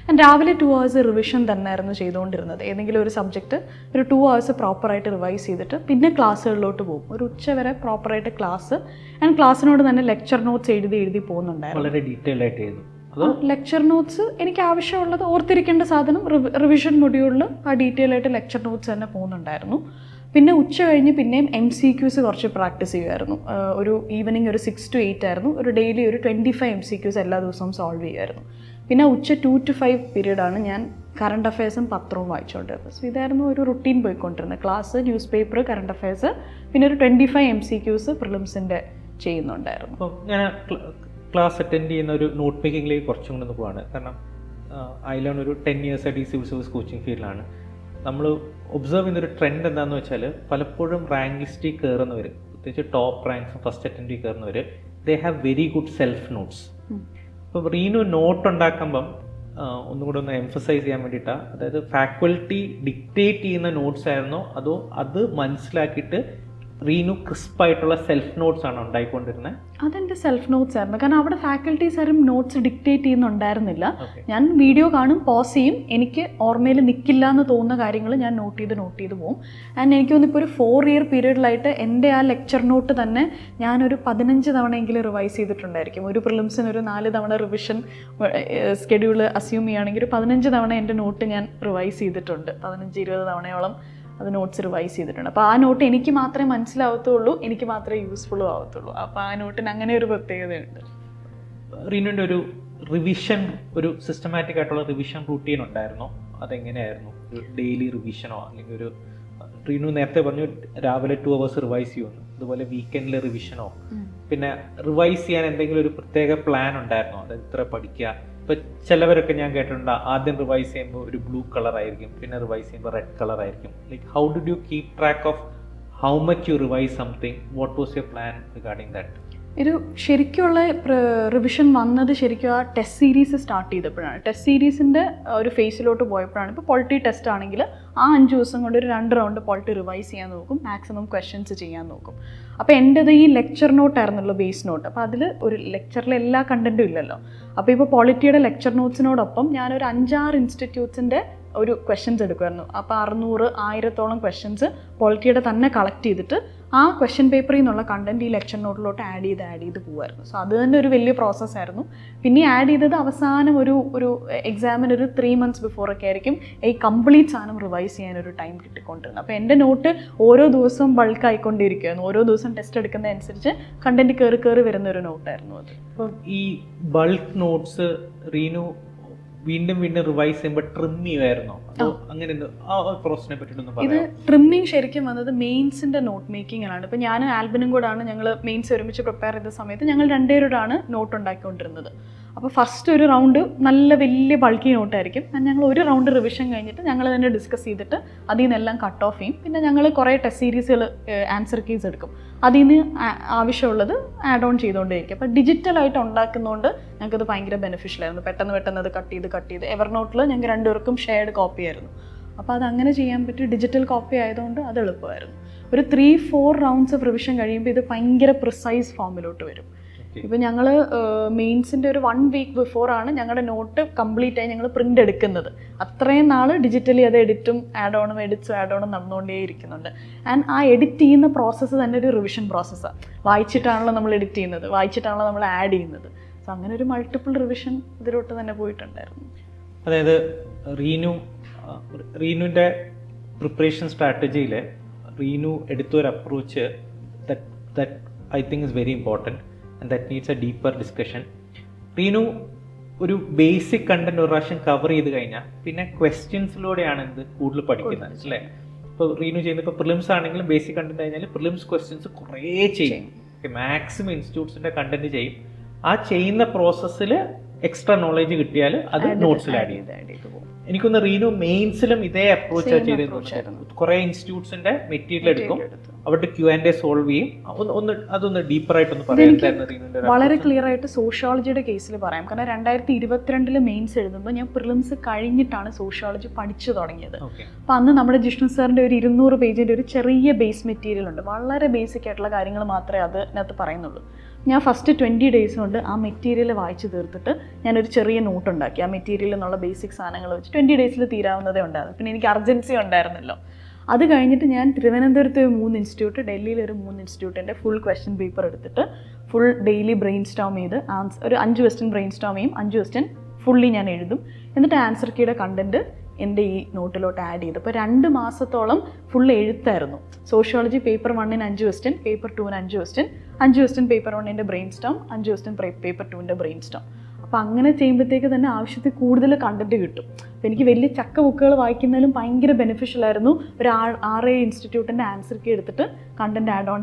ഞാൻ രാവിലെ 2 hours റിവിഷൻ തന്നെയായിരുന്നു ചെയ്തുകൊണ്ടിരുന്നത്. ഏതെങ്കിലും ഒരു സബ്ജക്റ്റ് ഒരു 2 hours പ്രോപ്പറായിട്ട് റിവൈസ് ചെയ്തിട്ട് പിന്നെ ക്ലാസ്സുകളിലോട്ട് പോകും. ഒരു ഉച്ച വരെ പ്രോപ്പറായിട്ട് ക്ലാസ്, ഞാൻ ക്ലാസ്സിനോട് തന്നെ ലെക്ചർ നോട്ട്സ് എഴുതി പോകുന്നുണ്ടായിരുന്നു. വളരെ ഡീറ്റെയിൽഡ് ആയിട്ട് എഴുതും. ലെക്ചർ നോട്ട്സ് എനിക്ക് ആവശ്യമുള്ളത് ഓർത്തിരിക്കേണ്ട സാധനം റിവിഷൻ മൊഡ്യൂളിൽ ആ ഡീറ്റെയിൽ ആയിട്ട് ലെക്ചർ നോട്ട്സ് തന്നെ പോകുന്നുണ്ടായിരുന്നു. പിന്നെ ഉച്ച കഴിഞ്ഞ് പിന്നെയും MCQs കുറച്ച് പ്രാക്ടീസ് ചെയ്യുമായിരുന്നു. ഒരു ഈവനിങ് ഒരു 6 to 8 ആയിരുന്നു. ഒരു ഡെയിലി ഒരു 25 MCQs എല്ലാ ദിവസവും സോൾവ് ചെയ്യുമായിരുന്നു. പിന്നെ ഉച്ച 2 to 5 പീരീഡാണ് ഞാൻ കറണ്ട് അഫയേഴ്സും പത്രവും വായിച്ചുകൊണ്ടിരുന്നത്. സോ ഇതായിരുന്നു ഒരു റുട്ടീൻ പോയിക്കൊണ്ടിരുന്നത്. Class, news paper, current affairs, പിന്നെ ഒരു 25 MCQs പ്രിലിംസിൻ്റെ ചെയ്യുന്നുണ്ടായിരുന്നു. അപ്പോൾ ഞാൻ ക്ലാസ് അറ്റൻഡ് ചെയ്യുന്ന ഒരു നോട്ട് മേക്കിങ്ങിലേക്ക് കുറച്ചും കൂടെ പോവാണ്. കാരണം അതിലാണ് ഒരു 10 years ആയിട്ട് ഈ സിവിൽ സർവീസ് കോച്ചിങ് ഫീൽഡിലാണ്. നമ്മൾ ഒബ്സർവ് ചെയ്യുന്നൊരു ട്രെൻഡ് എന്താണെന്ന് വെച്ചാൽ, പലപ്പോഴും റാങ്ക് ലിസ്റ്റിൽ കയറുന്നവർ, പ്രത്യേകിച്ച് ടോപ്പ് റാങ്ക്സ് ഫസ്റ്റ് അറ്റൻഡിൽ കയറുന്നവർ, they have very good self notes. അപ്പോൾ റീനു നോട്ട് ഉണ്ടാക്കുമ്പം ഒന്നും കൂടെ ഒന്ന് എംഫസൈസ് ചെയ്യാൻ വേണ്ടിയിട്ടാണ്. അതായത് ഫാക്കൽറ്റി ഡിക്റ്റേറ്റ് ചെയ്യുന്ന നോട്ട്സ് ആയിരുന്നോ അതോ അത് മനസ്സിലാക്കിയിട്ട് റീനു ക്രിസ്പായിട്ടുള്ള സെൽഫ് നോട്ട്സ് ആണ് ഉണ്ടായിക്കൊണ്ടിരുന്നത്? അതെൻ്റെ സെൽഫ് നോട്ട്സ് ആയിരുന്നു. കാരണം അവിടെ ഫാക്കൽറ്റീസ് ആരും നോട്ട്സ് ഡിക്റ്റേറ്റ് ചെയ്യുന്നുണ്ടായിരുന്നില്ല. ഞാൻ വീഡിയോ കാണും, പോസ് ചെയ്യും, എനിക്ക് ഓർമ്മയിൽ നിൽക്കില്ല എന്ന് തോന്നുന്ന കാര്യങ്ങൾ ഞാൻ നോട്ട് ചെയ്ത് പോകും. ആൻഡ് എനിക്ക് തോന്നുന്നു ഇപ്പോൾ ഒരു 4 year പീരീഡിലായിട്ട് എൻ്റെ ആ ലെക്ചർ നോട്ട് തന്നെ ഞാനൊരു 15 തവണയെങ്കിലും റിവൈസ് ചെയ്തിട്ടുണ്ടായിരിക്കും. ഒരു പ്രിലിംസിന് ഒരു 4 തവണ റിവിഷൻ സ്കെഡ്യൂൾ അസ്യൂം ചെയ്യുകയാണെങ്കിൽ ഒരു 15 തവണ എൻ്റെ നോട്ട് ഞാൻ റിവൈസ് ചെയ്തിട്ടുണ്ട്. 15-20 തവണയോളം അത് നോട്ട്സ് റിവൈസ് ചെയ്തിട്ടുണ്ട്. അപ്പോൾ ആ നോട്ട് എനിക്ക് മാത്രമേ മനസ്സിലാവത്തുള്ളൂ, എനിക്ക് മാത്രമേ യൂസ്ഫുള്ളും ആവത്തുള്ളൂ. അപ്പോൾ ആ നോട്ടിന് അങ്ങനെ ഒരു പ്രത്യേകതയുണ്ട്. റീനുവിൻ്റെ ഒരു റിവിഷൻ, ഒരു സിസ്റ്റമാറ്റിക് ആയിട്ടുള്ള റിവിഷൻ റൂട്ടീൻ ഉണ്ടായിരുന്നോ? അതെങ്ങനെയായിരുന്നു? ഒരു ഡെയിലി റിവിഷനോ അല്ലെങ്കിൽ ഒരു റീനു നേരത്തെ പറഞ്ഞു രാവിലെ 2 hours റിവൈസ് ചെയ്യുന്നു, അതുപോലെ വീക്കെൻഡിൽ റിവിഷനോ? പിന്നെ റിവൈസ് ചെയ്യാൻ എന്തെങ്കിലും ഒരു പ്രത്യേക പ്ലാൻ ഉണ്ടായിരുന്നോ? അതായത് ഇത്ര പഠിക്കുക, ഇപ്പോൾ ചിലവരൊക്കെ ഞാൻ കേട്ടിട്ടുണ്ട് ആദ്യം റിവൈസ് ചെയ്യുമ്പോൾ ഒരു ബ്ലൂ കളർ ആയിരിക്കും, പിന്നെ റിവൈസ് ചെയ്യുമ്പോൾ റെഡ് കളർ ആയിരിക്കും. Like how did you keep track of how much you revise something? What was your plan regarding that? ഒരു ശരിക്കുള്ള റിവിഷൻ വന്നത് ശരിക്കും ആ ടെസ്റ്റ് സീരീസ് സ്റ്റാർട്ട് ചെയ്തപ്പോഴാണ്. ടെസ്റ്റ് സീരീസിൻ്റെ ഒരു ഫേസിലോട്ട് പോയപ്പോഴാണ്. ഇപ്പോൾ പോളിറ്റി ടെസ്റ്റ് ആണെങ്കിൽ ആ 5 ദിവസം കൊണ്ട് ഒരു 2 റൗണ്ട് പോളിറ്റി റിവൈസ് ചെയ്യാൻ നോക്കും, മാക്സിമം ക്വസ്റ്റ്യൻസ് ചെയ്യാൻ നോക്കും. അപ്പോൾ എൻ്റെത് ഈ ലെക്ചർ നോട്ടായിരുന്നല്ലോ ബേസ് നോട്ട്. അപ്പോൾ അതിൽ ഒരു ലെക്ചറിൽ എല്ലാ കണ്ടൻറ്റും ഇല്ലല്ലോ. അപ്പോൾ ഇപ്പോൾ പോളിറ്റിയുടെ ലെക്ചർ നോട്ട്സിനോടൊപ്പം ഞാനൊരു 5-6 ഇൻസ്റ്റിറ്റ്യൂട്ട്സിൻ്റെ ഒരു ക്വസ്റ്റ്യൻസ് എടുക്കുമായിരുന്നു. അപ്പോൾ 600-1000 ക്വസ്റ്റ്യൻസ് പോളിറ്റിയുടെ തന്നെ കളക്ട് ചെയ്തിട്ട് ആ ക്വസ്റ്റ്യൻ പേപ്പറിൽ നിന്നുള്ള കണ്ടൻറ്റ് ഈ ലെക്ചർ നോട്ടിലോട്ട് ആഡ് ചെയ്ത് പോകുമായിരുന്നു. സോ അത് തന്നെ ഒരു വലിയ പ്രോസസ്സായിരുന്നു. പിന്നെ ആഡ് ചെയ്തത് അവസാനം ഒരു എക്സാമിന് ഒരു 3 months ബിഫോറൊക്കെ ആയിരിക്കും ഈ കംപ്ലീറ്റ് സാധനം റിവൈസ് ചെയ്യാനൊരു ടൈം കിട്ടിക്കൊണ്ടിരുന്നത്. അപ്പോൾ എൻ്റെ നോട്ട് ഓരോ ദിവസവും ബൾക്ക് ആയിക്കൊണ്ടിരിക്കുകയായിരുന്നു. ഓരോ ദിവസം ടെസ്റ്റ് എടുക്കുന്നതനുസരിച്ച് കണ്ടൻറ്റ് കയറി വരുന്ന ഒരു നോട്ടായിരുന്നു അത്. അപ്പം ഈ ബൾക്ക് നോട്ട്സ് റീനു വീണ്ടും റിവൈസ് ചെയ്യുമ്പോൾ ട്രിം ചെയ്യുമായിരുന്നോ? അങ്ങനെ ആ പ്രോസസിനെ പറ്റിയിട്ടൊന്നും ഇത് പറയാം. ട്രിമ്മിങ് ശരിക്കും വന്നത് മെയിൻസിൻ്റെ നോട്ട് മേക്കിങ്ങിലാണ്. ഇപ്പോൾ ഞാൻ ആൽബിനും കൂടാണ് ഞങ്ങൾ മെയിൻസ് ഒരുമിച്ച് പ്രിപ്പയർ ചെയ്ത സമയത്ത് ഞങ്ങൾ 2 പേരോടാണ് നോട്ട് ഉണ്ടാക്കിക്കൊണ്ടിരുന്നത്. അപ്പോൾ ഫസ്റ്റ് ഒരു റൗണ്ട് നല്ല വലിയ ബൾക്കി നോട്ടായിരിക്കും. ഞങ്ങൾ ഒരു റൗണ്ട് റിവിഷൻ കഴിഞ്ഞിട്ട് ഞങ്ങൾ തന്നെ ഡിസ്കസ് ചെയ്തിട്ട് അതിൽ നിന്നെല്ലാം കട്ട് ഓഫ് ചെയ്യും. പിന്നെ ഞങ്ങൾ കുറേ ടെസ്റ്റ് സീരീസുകൾ ആൻസർ കീസ് എടുക്കും. അതിൽ നിന്ന് ആവശ്യമുള്ളത് ആഡ് ഓൺ ചെയ്തുകൊണ്ടേയിരിക്കും. അപ്പോൾ ഡിജിറ്റലായിട്ട് ഉണ്ടാക്കുന്നതുകൊണ്ട് ഞങ്ങൾക്കത് ഭയങ്കര ബെനിഫിഷ്യൽ ആയിരുന്നു. പെട്ടെന്ന് അത് കട്ട് ചെയ്ത് എവർനോട്ടിൽ ഞങ്ങൾക്ക് 2 പേർക്കും ഷെയർഡ് കോപ്പി ആയിരുന്നു. അപ്പോൾ അതങ്ങനെ ചെയ്യാൻ പറ്റി. ഡിജിറ്റൽ കോപ്പി ആയതുകൊണ്ട് അത് എളുപ്പമായിരുന്നു. ഒരു 3-4 റൗണ്ട്സ് ഓഫ് റിവിഷൻ കഴിയുമ്പോൾ ഇത് ഭയങ്കര പ്രിസൈസ് ഫോമിലോട്ട് വരും. ഇപ്പോൾ ഞങ്ങൾ മെയിൻസിൻ്റെ ഒരു 1 week ബിഫോറാണ് ഞങ്ങളുടെ നോട്ട് കംപ്ലീറ്റ് ആയി ഞങ്ങൾ പ്രിൻ്റ് എടുക്കുന്നത്. അത്രയും നാൾ ഡിജിറ്റലി അത് എഡിറ്റും ആഡ് ഓണും നടന്നുകൊണ്ടേ ഇരിക്കുന്നുണ്ട്. ആൻഡ് ആ എഡിറ്റ് ചെയ്യുന്ന പ്രോസസ്സ് തന്നെ ഒരു റിവിഷൻ പ്രോസസ്സാണ്. വായിച്ചിട്ടാണല്ലോ നമ്മൾ എഡിറ്റ് ചെയ്യുന്നത്, വായിച്ചിട്ടാണല്ലോ നമ്മൾ ആഡ് ചെയ്യുന്നത്. സോ അങ്ങനെ ഒരു മൾട്ടിപ്പിൾ റിവിഷൻ ഇതിലോട്ട് തന്നെ പോയിട്ടുണ്ടായിരുന്നു. അതായത് റീനുവിൻ്റെ പ്രിപ്പറേഷൻ സ്ട്രാറ്റജിയിൽ റീനു എടുത്തൊരു approach that I think is very important and that needs a deeper discussion. Reenu ഒരു ബേസിക് കണ്ടന്റ് ഒരു പ്രാവശ്യം കവർ ചെയ്ത് കഴിഞ്ഞാൽ പിന്നെ ക്വസ്റ്റ്യൻസിലൂടെയാണ് ഇത് കൂടുതൽ പഠിക്കുന്നത് അല്ലേ? ഇപ്പോൾ റീനു ചെയ്യുന്നത് ഇപ്പോൾ പ്രിലിംസ് ആണെങ്കിലും ബേസിക് കണ്ടന്റ് കഴിഞ്ഞാൽ പ്രിലിംസ് ക്വസ്റ്റ്യൻസ് കുറേ ചെയ്യും. മാക്സിമം ഇൻസ്റ്റിറ്റ്യൂട്ട്സിൻ്റെ കണ്ടന്റ് ചെയ്യും. ആ ചെയ്യുന്ന പ്രോസസ്സിൽ എക്സ്ട്രാ നോളേജ് കിട്ടിയാൽ അത് നോട്ട്സിൽ ആഡ് ചെയ്ത് പോകും. എനിക്കൊന്ന് റീനു മെയിൻസിലും ഇതേ അപ്രോച്ചാണ് ചെയ്തിരുന്നു. കുറേ ഇൻസ്റ്റിറ്റ്യൂട്ട്സിന്റെ മെറ്റീരിയൽ എടുക്കും, അവരുടെ Q&A സോൾവ് ചെയ്യും. അതൊന്ന് ഡീപ്പറായിട്ടൊന്ന് പറയാം. വളരെ ക്ലിയർ ആയിട്ട് സോഷ്യോളജിയുടെ കേസിൽ പറയാം. കാരണം 2022 മെയിൻസ് എഴുതുമ്പോൾ ഞാൻ പ്രിലിംസ് കഴിഞ്ഞിട്ടാണ് സോഷ്യോളജി പഠിച്ചു തുടങ്ങിയത്. അപ്പോൾ അന്ന് നമ്മുടെ ജിഷ്ണു സാറിൻ്റെ ഒരു 200 പേജിൻ്റെ ഒരു ചെറിയ ബേസ് മെറ്റീരിയൽ ഉണ്ട്. വളരെ ബേസിക് ആയിട്ടുള്ള കാര്യങ്ങൾ മാത്രമേ അതിനകത്ത് പറയുന്നുള്ളൂ. ഞാൻ ഫസ്റ്റ് 20 days കൊണ്ട് ആ മെറ്റീരിയൽ വായിച്ച് തീർത്തിട്ട് ഞാനൊരു ചെറിയ നോട്ട് ഉണ്ടാക്കി. ആ മെറ്റീരിയൽ എന്നുള്ള ബേസിക് സാധനങ്ങൾ വെച്ച് 20 days തീരാവുന്നതേ ഉണ്ടായിരുന്നു. പിന്നെ എനിക്ക് അർജൻസി ഉണ്ടായിരുന്നല്ലോ. അത് കഴിഞ്ഞിട്ട് ഞാൻ തിരുവനന്തപുരത്ത് 3 ഇൻസ്റ്റിറ്റ്യൂട്ട്, ഡൽഹിയിൽ ഒരു 3 ഇൻസ്റ്റിറ്റ്യൂട്ടിൻ്റെ ഫുൾ ക്വസ്റ്റ്യൻ പേപ്പർ എടുത്തിട്ട് ഫുൾ ഡെയിലി ബ്രെയിൻ സ്റ്റോം ചെയ്ത് ഒരു 5 ക്വസ്റ്റ്യൻ ബ്രെയിൻ സ്റ്റോം ചെയ്യും. 5 ക്വസ്റ്റ്യൻ ഫുള്ളി ഞാൻ എഴുതും. എന്നിട്ട് ആൻസർ കീയുടെ കണ്ടൻറ്റ് എൻ്റെ ഈ നോട്ടിലോട്ട് ആഡ് ചെയ്തു. അപ്പോൾ 2 മാസത്തോളം ഫുൾ എഴുത്തായിരുന്നു. സോഷ്യോളജി പേപ്പർ 1-ന് 5 ക്വസ്റ്റ്യൻ, പേപ്പർ 2-ന് 5 ക്വസ്റ്റ്യൻ, 5 ക്വസ്റ്റ്യൻ പേപ്പർ 1-ൻ്റെ ബ്രെയിൻ സ്റ്റോം, 5 ക്വസ്റ്റ്യൻ പേപ്പർ 2-ൻ്റെ ബ്രെയിൻ സ്റ്റോം. അപ്പോൾ അങ്ങനെ ചെയ്യുമ്പോഴത്തേക്ക് തന്നെ ആവശ്യത്തിൽ കൂടുതൽ കണ്ടൻറ്റ് കിട്ടും. അപ്പോൾ എനിക്ക് വലിയ ചക്ക ബുക്കുകൾ വായിക്കുന്നതിലും ഭയങ്കര ബെനിഫിഷ്യൽ ആയിരുന്നു ഒരു 6-7 ഇൻസ്റ്റിറ്റ്യൂട്ടിൻ്റെ ആൻസർ കീ എടുത്തിട്ട് കണ്ടൻറ്റ് ആഡ് ഓൺ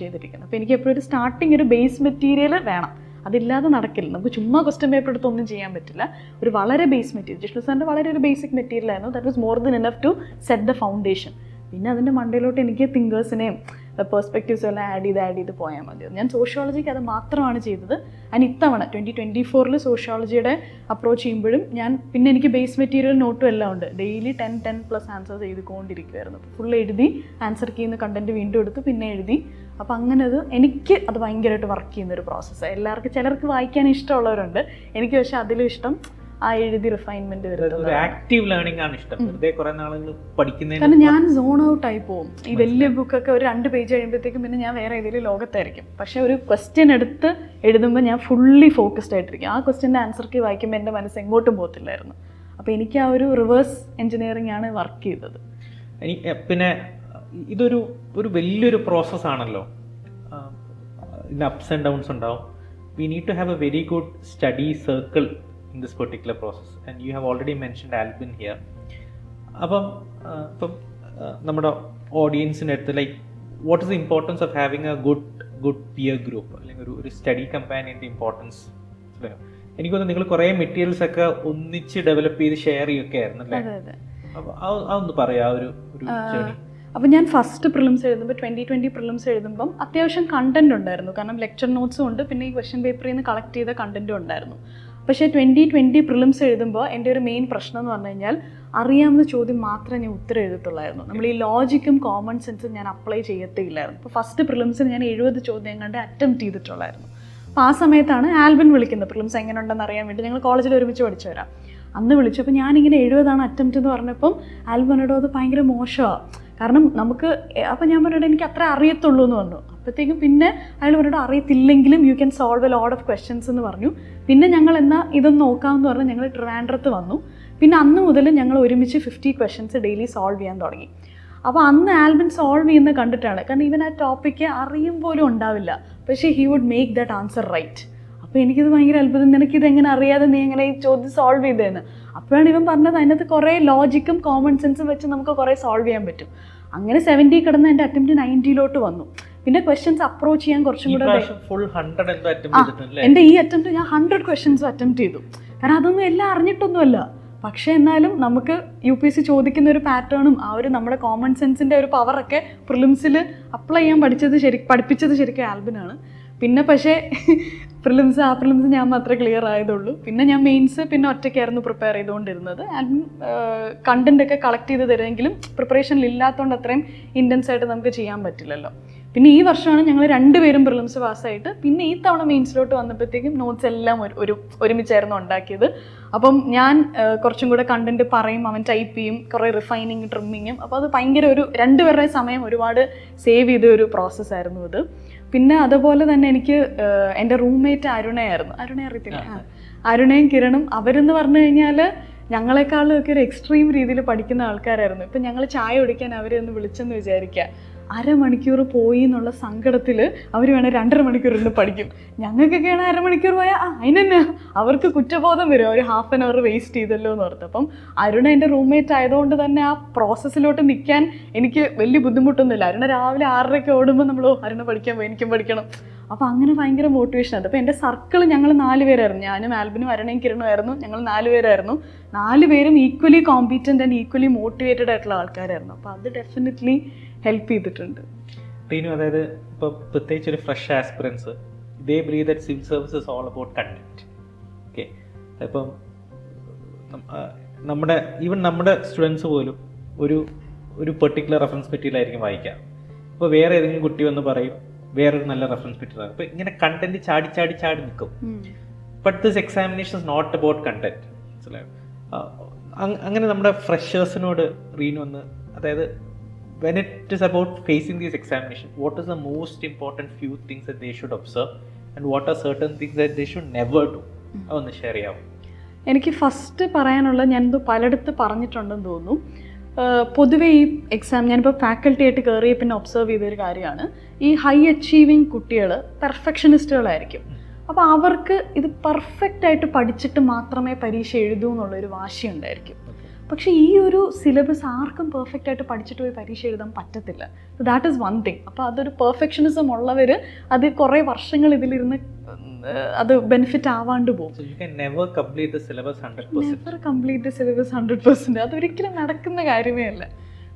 ചെയ്തിരിക്കുന്നത്. അപ്പോൾ എനിക്ക് എപ്പോഴും ഒരു സ്റ്റാർട്ടിങ് ഒരു ബേസ് മെറ്റീരിയൽ വേണം. അതില്ലാതെ നടക്കില്ല. നമുക്ക് ചുമ്മാ ക്വസ്റ്റ്യൻ പേപ്പർ എടുത്ത് ഒന്നും ചെയ്യാൻ പറ്റില്ല. ഒരു വളരെ ബേസ് മെറ്റീരിയൽ, ജിഷ്ണു സാറിൻ്റെ വളരെ ഒരു ബേസിക് മെറ്റീരിയൽ ആയിരുന്നു. That was more than enough to set the foundation. പിന്നെ അതിൻ്റെ മണ്ടയിലോട്ട് എനിക്ക് തിങ്കേഴ്സിനെയും പെർസ്പെക്റ്റീവ്സും എല്ലാം ആഡ് ചെയ്ത് പോയാൽ മതി. ഞാൻ സോഷ്യോളജിക്ക് അത് മാത്രമാണ് ചെയ്തത്. അതിന് ഇത്തവണ 2024 സോഷ്യോളജിയുടെ അപ്രോച്ച് ചെയ്യുമ്പോഴും പിന്നെ എനിക്ക് ബേസ് മെറ്റീരിയൽ നോട്ടും എല്ലാം ഉണ്ട്. ഡെയിലി 10+ ആൻസേഴ്സ് എഴുതിക്കൊണ്ടിരിക്കുമായിരുന്നു. ഫുൾ എഴുതി ആൻസർ ചെയ്യുന്ന കണ്ടൻറ്റ് വീണ്ടും എടുത്ത് പിന്നെ എഴുതി. അപ്പോൾ അങ്ങനെ എനിക്ക് അത് ഭയങ്കരമായിട്ട് വർക്ക് ചെയ്യുന്നൊരു പ്രോസസ്സാണ്. ചിലർക്ക് വായിക്കാൻ ഇഷ്ടമുള്ളവരുണ്ട്. എനിക്ക് പക്ഷേ അതിലും ഇഷ്ടം ആ എഴുതി റിഫൈൻമെന്റ് വരുന്നത്. ആക്റ്റീവ് ലേണിംഗ് ആണ് ഇഷ്ടം. കുറെ നാളുകൾ പഠിക്കുന്നതിന് കാരണം ഞാൻ സോൺ ഔട്ട് ആയി പോകും. ഈ വലിയ ബുക്കൊക്കെ ഒരു 2 പേജ് കഴിയുമ്പോഴത്തേക്കും പിന്നെ ഞാൻ വേറെ ഏതെങ്കിലും ലോകത്തായിരിക്കും. പക്ഷെ ഒരു ക്വസ്റ്റ്യൻ എടുത്ത് എഴുതുമ്പോൾ ഞാൻ ഫുള്ളി ഫോക്കസ്ഡ് ആയിട്ടിരിക്കും. ആ ക്വസ്റ്റ്യൻ്റെ ആൻസർ കീ വായിക്കുമ്പോൾ എൻ്റെ മനസ്സ് എങ്ങോട്ടും പോകത്തില്ലായിരുന്നു. അപ്പോൾ എനിക്ക് ആ ഒരു റിവേഴ്സ് എഞ്ചിനീയറിംഗ് ആണ് വർക്ക് ചെയ്തത്. പിന്നെ ഇതൊരു വലിയൊരു പ്രോസസ്സാണല്ലോ. ഇതിന് അപ്സ് ആൻഡ് ഡൗൺസ് ഉണ്ടാവും. We need to have a very good study circle in this particular process, and you have already mentioned Albin here. അപ്പം നമ്മുടെ ഓഡിയൻസിൻ്റെ അടുത്ത് like what is the importance of having a good peer group, അല്ലെങ്കിൽ ഒരു study കമ്പാനിയൻ്റെ importance എനിക്കൊന്ന് നിങ്ങൾ കുറേ materials ഒക്കെ ഒന്നിച്ച് ഡെവലപ്പ് ചെയ്ത് ഷെയർ ചെയ്യുകയൊക്കെ ആയിരുന്നു അല്ലേ? അതെ അതെ. അപ്പോൾ അതൊന്ന് പറയാം ഒരു ജേർണി. അപ്പോൾ ഞാൻ ഫസ്റ്റ് പ്രിലിംസ് എഴുതുമ്പോൾ 2020 പ്രിലിംസ് എഴുതുമ്പം അത്യാവശ്യം കണ്ടന്റ് ഉണ്ടായിരുന്നു, കാരണം ലെക്ചർ നോട്ട്സും ഉണ്ട്, പിന്നെ ഈ ക്വസ്റ്റ്യൻ പേപ്പറിൽ നിന്ന് കളക്ട് ചെയ്ത കണ്ടന്റും ഉണ്ടായിരുന്നു. പക്ഷേ 2020 പ്രിലിംസ് എഴുതുമ്പോൾ എൻ്റെ ഒരു മെയിൻ പ്രശ്നം എന്ന് പറഞ്ഞു കഴിഞ്ഞാൽ അറിയാവുന്ന ചോദ്യം മാത്രമേ ഞാൻ ഉത്തരം എഴുതത്തുള്ളായിരുന്നു. നമ്മൾ ഈ ലോജിക്കും കോമൺ സെൻസും ഞാൻ അപ്ലൈ ചെയ്യത്തില്ലായിരുന്നു. അപ്പോൾ ഫസ്റ്റ് പ്രിലിംസിന് ഞാൻ 70 ചോദ്യം കണ്ട് അറ്റംപ്റ്റ് ചെയ്തിട്ടുള്ളായിരുന്നു. അപ്പോൾ ആ സമയത്താണ് ആൽബിൻ വിളിക്കുന്നത്, പ്രിലിംസ് എങ്ങനെ ഉണ്ടെന്ന് അറിയാൻ വേണ്ടി. ഞങ്ങൾ കോളേജിൽ ഒരുമിച്ച് പഠിച്ചു വരാം. അന്ന് വിളിച്ചു. അപ്പോൾ ഞാനിങ്ങനെ 70 അറ്റംപ്റ്റ് എന്ന് പറഞ്ഞപ്പം ആൽബിനോട് അത് ഭയങ്കര മോശമാണ്, കാരണം നമുക്ക്. അപ്പോൾ ഞാൻ പറഞ്ഞിട്ട് എനിക്ക് അത്ര അറിയത്തുള്ളൂ എന്ന് പറഞ്ഞു. അപ്പോഴത്തേക്കും പിന്നെ അയാൾ പറഞ്ഞിട്ട് അറിയത്തില്ലെങ്കിലും you can solve a lot of questions എന്ന് പറഞ്ഞു. പിന്നെ ഞങ്ങൾ എന്നാൽ ഇതൊന്ന് നോക്കാമെന്ന് പറഞ്ഞ് ഞങ്ങൾ ട്രിവാൻഡ്രത്ത് വന്നു. പിന്നെ അന്ന് മുതൽ ഞങ്ങൾ ഒരുമിച്ച് 50 ക്വസ്റ്റ്യൻസ് ഡെയിലി സോൾവ് ചെയ്യാൻ തുടങ്ങി. അപ്പോൾ അന്ന് ആൽബിൻ സോൾവ് ചെയ്യുന്നത് കണ്ടിട്ടാണ്, കാരണം ഇവൻ ആ ടോപ്പിക്ക് അറിയും പോലും ഉണ്ടാവില്ല, പക്ഷേ he would make that answer right. അപ്പോൾ എനിക്കിത് ഭയങ്കര അത്ഭുതം, നിനക്കിത് എങ്ങനെ അറിയാതെ നീ എങ്ങനെ ഈ ചോദ്യം സോൾവ് ചെയ്തതെന്ന്. അപ്പോഴാണ് ഇവൻ പറഞ്ഞത് അതിനകത്ത് കുറേ ലോജിക്കും കോമൺ സെൻസും വെച്ച് നമുക്ക് കുറേ സോൾവ് ചെയ്യാൻ പറ്റും. അങ്ങനെ 70 കിടന്ന് എൻ്റെ അറ്റംപ്റ്റ് 90 വന്നു. പിന്നെ ക്വസ്റ്റ്യൻസ് അപ്രോച്ച് ചെയ്യാൻ കുറച്ചും കൂടെ എൻ്റെ ഈ അറ്റംപ്റ്റ് ഞാൻ 100 ക്വസ്റ്റ്യൻസും അറ്റംപ്റ്റ് ചെയ്തു, കാരണം അതൊന്നും എല്ലാം അറിഞ്ഞിട്ടൊന്നുമല്ല. പക്ഷേ എന്നാലും നമുക്ക് UPSC ചോദിക്കുന്ന ഒരു പാറ്റേണും ആ ഒരു നമ്മുടെ കോമൺ സെൻസിൻ്റെ ഒരു പവറൊക്കെ പ്രിലിംസിൽ അപ്ലൈ ചെയ്യാൻ പഠിപ്പിച്ചത് ശരിക്കും ആൽബിനാണ്. പിന്നെ പക്ഷേ പ്രിലിംസ് ഞാൻ മാത്രമേ ക്ലിയർ ആയതുള്ളൂ. പിന്നെ ഞാൻ മെയിൻസ് പിന്നെ ഒറ്റയ്ക്കായിരുന്നു പ്രിപ്പയർ ചെയ്തുകൊണ്ടിരുന്നത്. ആൽബിൻ കണ്ടൻറ്റൊക്കെ കളക്ട് ചെയ്ത് തരുമെങ്കിലും പ്രിപ്പറേഷനിൽ ഇല്ലാത്തതുകൊണ്ട് അത്രയും ഇൻറ്റൻസ് ആയിട്ട് നമുക്ക് ചെയ്യാൻ പറ്റില്ലല്ലോ. പിന്നെ ഈ വർഷമാണ് ഞങ്ങൾ 2 പേരും പ്രിലിംസ് പാസ്സായിട്ട് പിന്നെ ഈ തവണ മെയിൻസിലോട്ട് വന്നപ്പോഴത്തേക്കും നോട്ട്സ് എല്ലാം ഒരുമിച്ചായിരുന്നു ഉണ്ടാക്കിയത്. അപ്പം ഞാൻ കുറച്ചും കൂടെ കണ്ടൻറ്റ് പറയും, അവൻ ടൈപ്പ് ചെയ്യും, കുറേ റിഫൈനിങ് ട്രിമ്മിങ്ങും. അപ്പോൾ അത് ഭയങ്കര ഒരു 2 പേരുടെ സമയം ഒരുപാട് സേവ് ചെയ്ത ഒരു പ്രോസസ്സായിരുന്നു അത്. പിന്നെ അതുപോലെ തന്നെ എനിക്ക് എൻ്റെ റൂംമേറ്റ് അരുണയായിരുന്നു. അറിയത്തില്ല, അരുണയും കിരണും. അവരെന്ന് പറഞ്ഞു കഴിഞ്ഞാൽ ഞങ്ങളെക്കാളും ഒക്കെ ഒരു എക്സ്ട്രീം രീതിയിൽ പഠിക്കുന്ന ആൾക്കാരായിരുന്നു. ഇപ്പം ഞങ്ങൾ ചായ കുടിക്കാൻ അവരെ ഒന്ന് വിളിച്ചെന്ന് വിചാരിക്കുക, അരമണിക്കൂർ പോയി എന്നുള്ള സങ്കടത്തിൽ അവർ വേണേൽ 2.5 മണിക്കൂർ ഇരുന്ന് പഠിക്കും. ഞങ്ങൾക്കൊക്കെയാണ് അരമണിക്കൂർ പോയാൽ അതിനെന്നെ അവർക്ക് കുറ്റബോധം വരും, അവർ ½ ആൻ അവർ വേസ്റ്റ് ചെയ്തല്ലോ എന്ന് ഓർത്ത്. അപ്പം അരുണ എൻ്റെ റൂംമേറ്റ് ആയതുകൊണ്ട് തന്നെ ആ പ്രോസസ്സിലോട്ട് നിൽക്കാൻ എനിക്ക് വലിയ ബുദ്ധിമുട്ടൊന്നുമില്ല. അരുണ രാവിലെ 6:30 ഓടുമ്പോൾ നമ്മൾ അരുണ പഠിക്കാൻ പോയി, എനിക്കും പഠിക്കണം. അപ്പോൾ അങ്ങനെ ഭയങ്കര മോട്ടിവേഷനാണ്. അപ്പോൾ എൻ്റെ സർക്കിൾ ഞങ്ങൾ 4 പേരായിരുന്നു, ഞാനും ആൽബിനും അരുണയും കിരണും ആയിരുന്നു. ഞങ്ങൾ 4 പേരായിരുന്നു. 4 പേരും equally competent and equally motivated ആയിട്ടുള്ള ആൾക്കാരായിരുന്നു. അപ്പോൾ അത് ഡെഫിനറ്റ്ലി ഹെൽപ്പ് ചെയ്തിട്ടുണ്ട്. റീനു, അതായത് ഇപ്പോൾ പ്രത്യേകിച്ച് ഒരു fresh aspirants they believe that civil service is all about content. Okay, ഇപ്പം നമ്മുടെ സ്റ്റുഡൻസ് പോലും ഒരു പെർട്ടിക്കുലർ റെഫറൻസ് മെറ്റീരിയൽ ആയിരിക്കും വായിക്കുക. അപ്പോൾ വേറെ ഏതെങ്കിലും കുട്ടി വന്ന് പറയും വേറൊരു നല്ല റെഫറൻസ് മെറ്റീരിയൽ. അപ്പോൾ ഇങ്ങനെ കണ്ടന്റ് ചാടി നിൽക്കും. But this examination is not about content. മനസ്സിലായോ? അങ്ങനെ നമ്മുടെ ഫ്രഷേഴ്സിനോട് റീനു വന്ന്, അതായത് when it is about facing these examinations, what is the most important few things that they should observe and what are certain things that they should never do? അതൊന്ന് share ചെയ്യാമോ? എനിക്ക് first പറയാനുള്ള, ഞാനിത് പലയിടത്ത് പറഞ്ഞിട്ടുണ്ടെന്ന് തോന്നുന്നു, പൊതുവേ ഈ എക്സാം ഞാനിപ്പോൾ faculty ആയിട്ട് കയറിയ പിന്നെ ഒബ്സർവ് ചെയ്തൊരു കാര്യമാണ്, ഈ ഹൈ അച്ചീവിങ് കുട്ടികൾ പെർഫെക്ഷനിസ്റ്റുകളായിരിക്കും. അപ്പോൾ അവർക്ക് ഇത് പെർഫെക്റ്റ് ആയിട്ട് പഠിച്ചിട്ട് മാത്രമേ പരീക്ഷ എഴുതൂ എന്നുള്ളൊരു വാശിയുണ്ടായിരിക്കും. പക്ഷേ ഈ ഒരു സിലബസ് ആർക്കും പെർഫെക്റ്റ് ആയിട്ട് പഠിച്ചിട്ട് പോയി പരീക്ഷ എഴുതാൻ പറ്റത്തില്ല. That is one thing. അപ്പോൾ അതൊരു പെർഫെക്ഷനിസം ഉള്ളവർ അത് കുറേ വർഷങ്ങൾ ഇതിലിരുന്ന് അത് ബെനിഫിറ്റ് ആവാണ്ട് പോകും. Never complete the syllabus 100%. അതൊരിക്കലും നടക്കുന്ന കാര്യമേ അല്ല.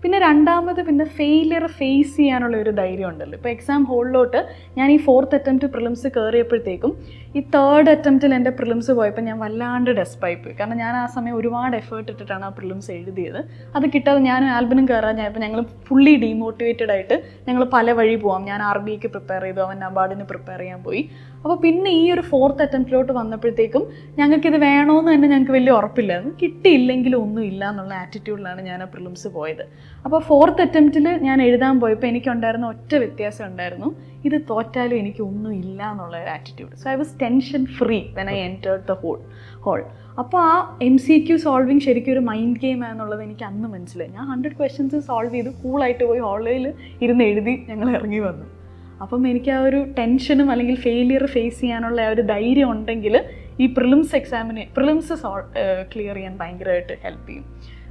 പിന്നെ രണ്ടാമത് പിന്നെ ഫെയിലിയർ ഫേസ് ചെയ്യാനുള്ള ഒരു ധൈര്യം ഉണ്ടല്ലോ. ഇപ്പോൾ എക്സാം ഹോളിലോട്ട് ഞാൻ ഈ 4th അറ്റംപ്റ്റ് പ്രിലിംസ് കയറിയപ്പോഴത്തേക്കും ഈ 3rd അറ്റംപ്റ്റിൽ എൻ്റെ പ്രിലിംസ് പോയപ്പോൾ ഞാൻ വല്ലാണ്ട് ഡെസ്പായി പോയി. കാരണം ഞാൻ ആ സമയം ഒരുപാട് എഫേർട്ട് ഇട്ടിട്ടാണ് ആ പ്രിലിംസ് എഴുതിയത്. അത് കിട്ടാതെ ഞാനും ആൽബിനും കയറാഞ്ഞപ്പോൾ ഞങ്ങൾ ഫുള്ളി ഡീമോട്ടിവേറ്റഡ് ആയിട്ട് ഞങ്ങൾ പല വഴി പോവാം. ഞാൻ RBIക്ക് പ്രിപ്പയർ ചെയ്തു, അവൻ നബാർഡിന് പ്രിപ്പയർ ചെയ്യാൻ പോയി. അപ്പോൾ പിന്നെ ഈ ഒരു 4th അറ്റംപ്റ്റിലോട്ട് വന്നപ്പോഴത്തേക്കും ഞങ്ങൾക്കിത് വേണമെന്ന് തന്നെ ഞങ്ങൾക്ക് വലിയ ഉറപ്പില്ലായിരുന്നു. കിട്ടിയില്ലെങ്കിലും ഒന്നും ഇല്ല എന്നുള്ള ആറ്റിറ്റ്യൂഡിലാണ് ഞാൻ ആ പ്രിലിംസ് പോയത്. അപ്പോൾ 4th അറ്റംപ്റ്റിൽ ഞാൻ എഴുതാൻ പോയപ്പോൾ എനിക്കുണ്ടായിരുന്ന ഒറ്റ വ്യത്യാസം ഉണ്ടായിരുന്നു, ഇത് തോറ്റാലും എനിക്ക് ഒന്നും ഇല്ല എന്നുള്ള ഒരു attitude. So I was tension free when I entered the hall. അപ്പോൾ ആ MCQ സോൾവിങ് ശരിക്കും ഒരു മൈൻഡ് ഗെയിം ആണെന്നുള്ളത് എനിക്ക് അന്ന് മനസ്സിലായി. ഞാൻ 100 ക്വസ്റ്റ്യൻസ് സോൾവ് ചെയ്ത് കൂളായിട്ട് പോയി ഹോളിൽ ഇരുന്ന് എഴുതി ഞങ്ങൾ ഇറങ്ങി വന്നു. അപ്പം എനിക്ക് ആ ഒരു ടെൻഷനും അല്ലെങ്കിൽ ഫെയിലിയർ ഫേസ് ചെയ്യാനുള്ള ആ ഒരു ധൈര്യം ഉണ്ടെങ്കിൽ ഈ പ്രിലിംസ് ക്ലിയർ ചെയ്യാൻ ഭയങ്കരമായിട്ട് ഹെൽപ്പ് ചെയ്യും.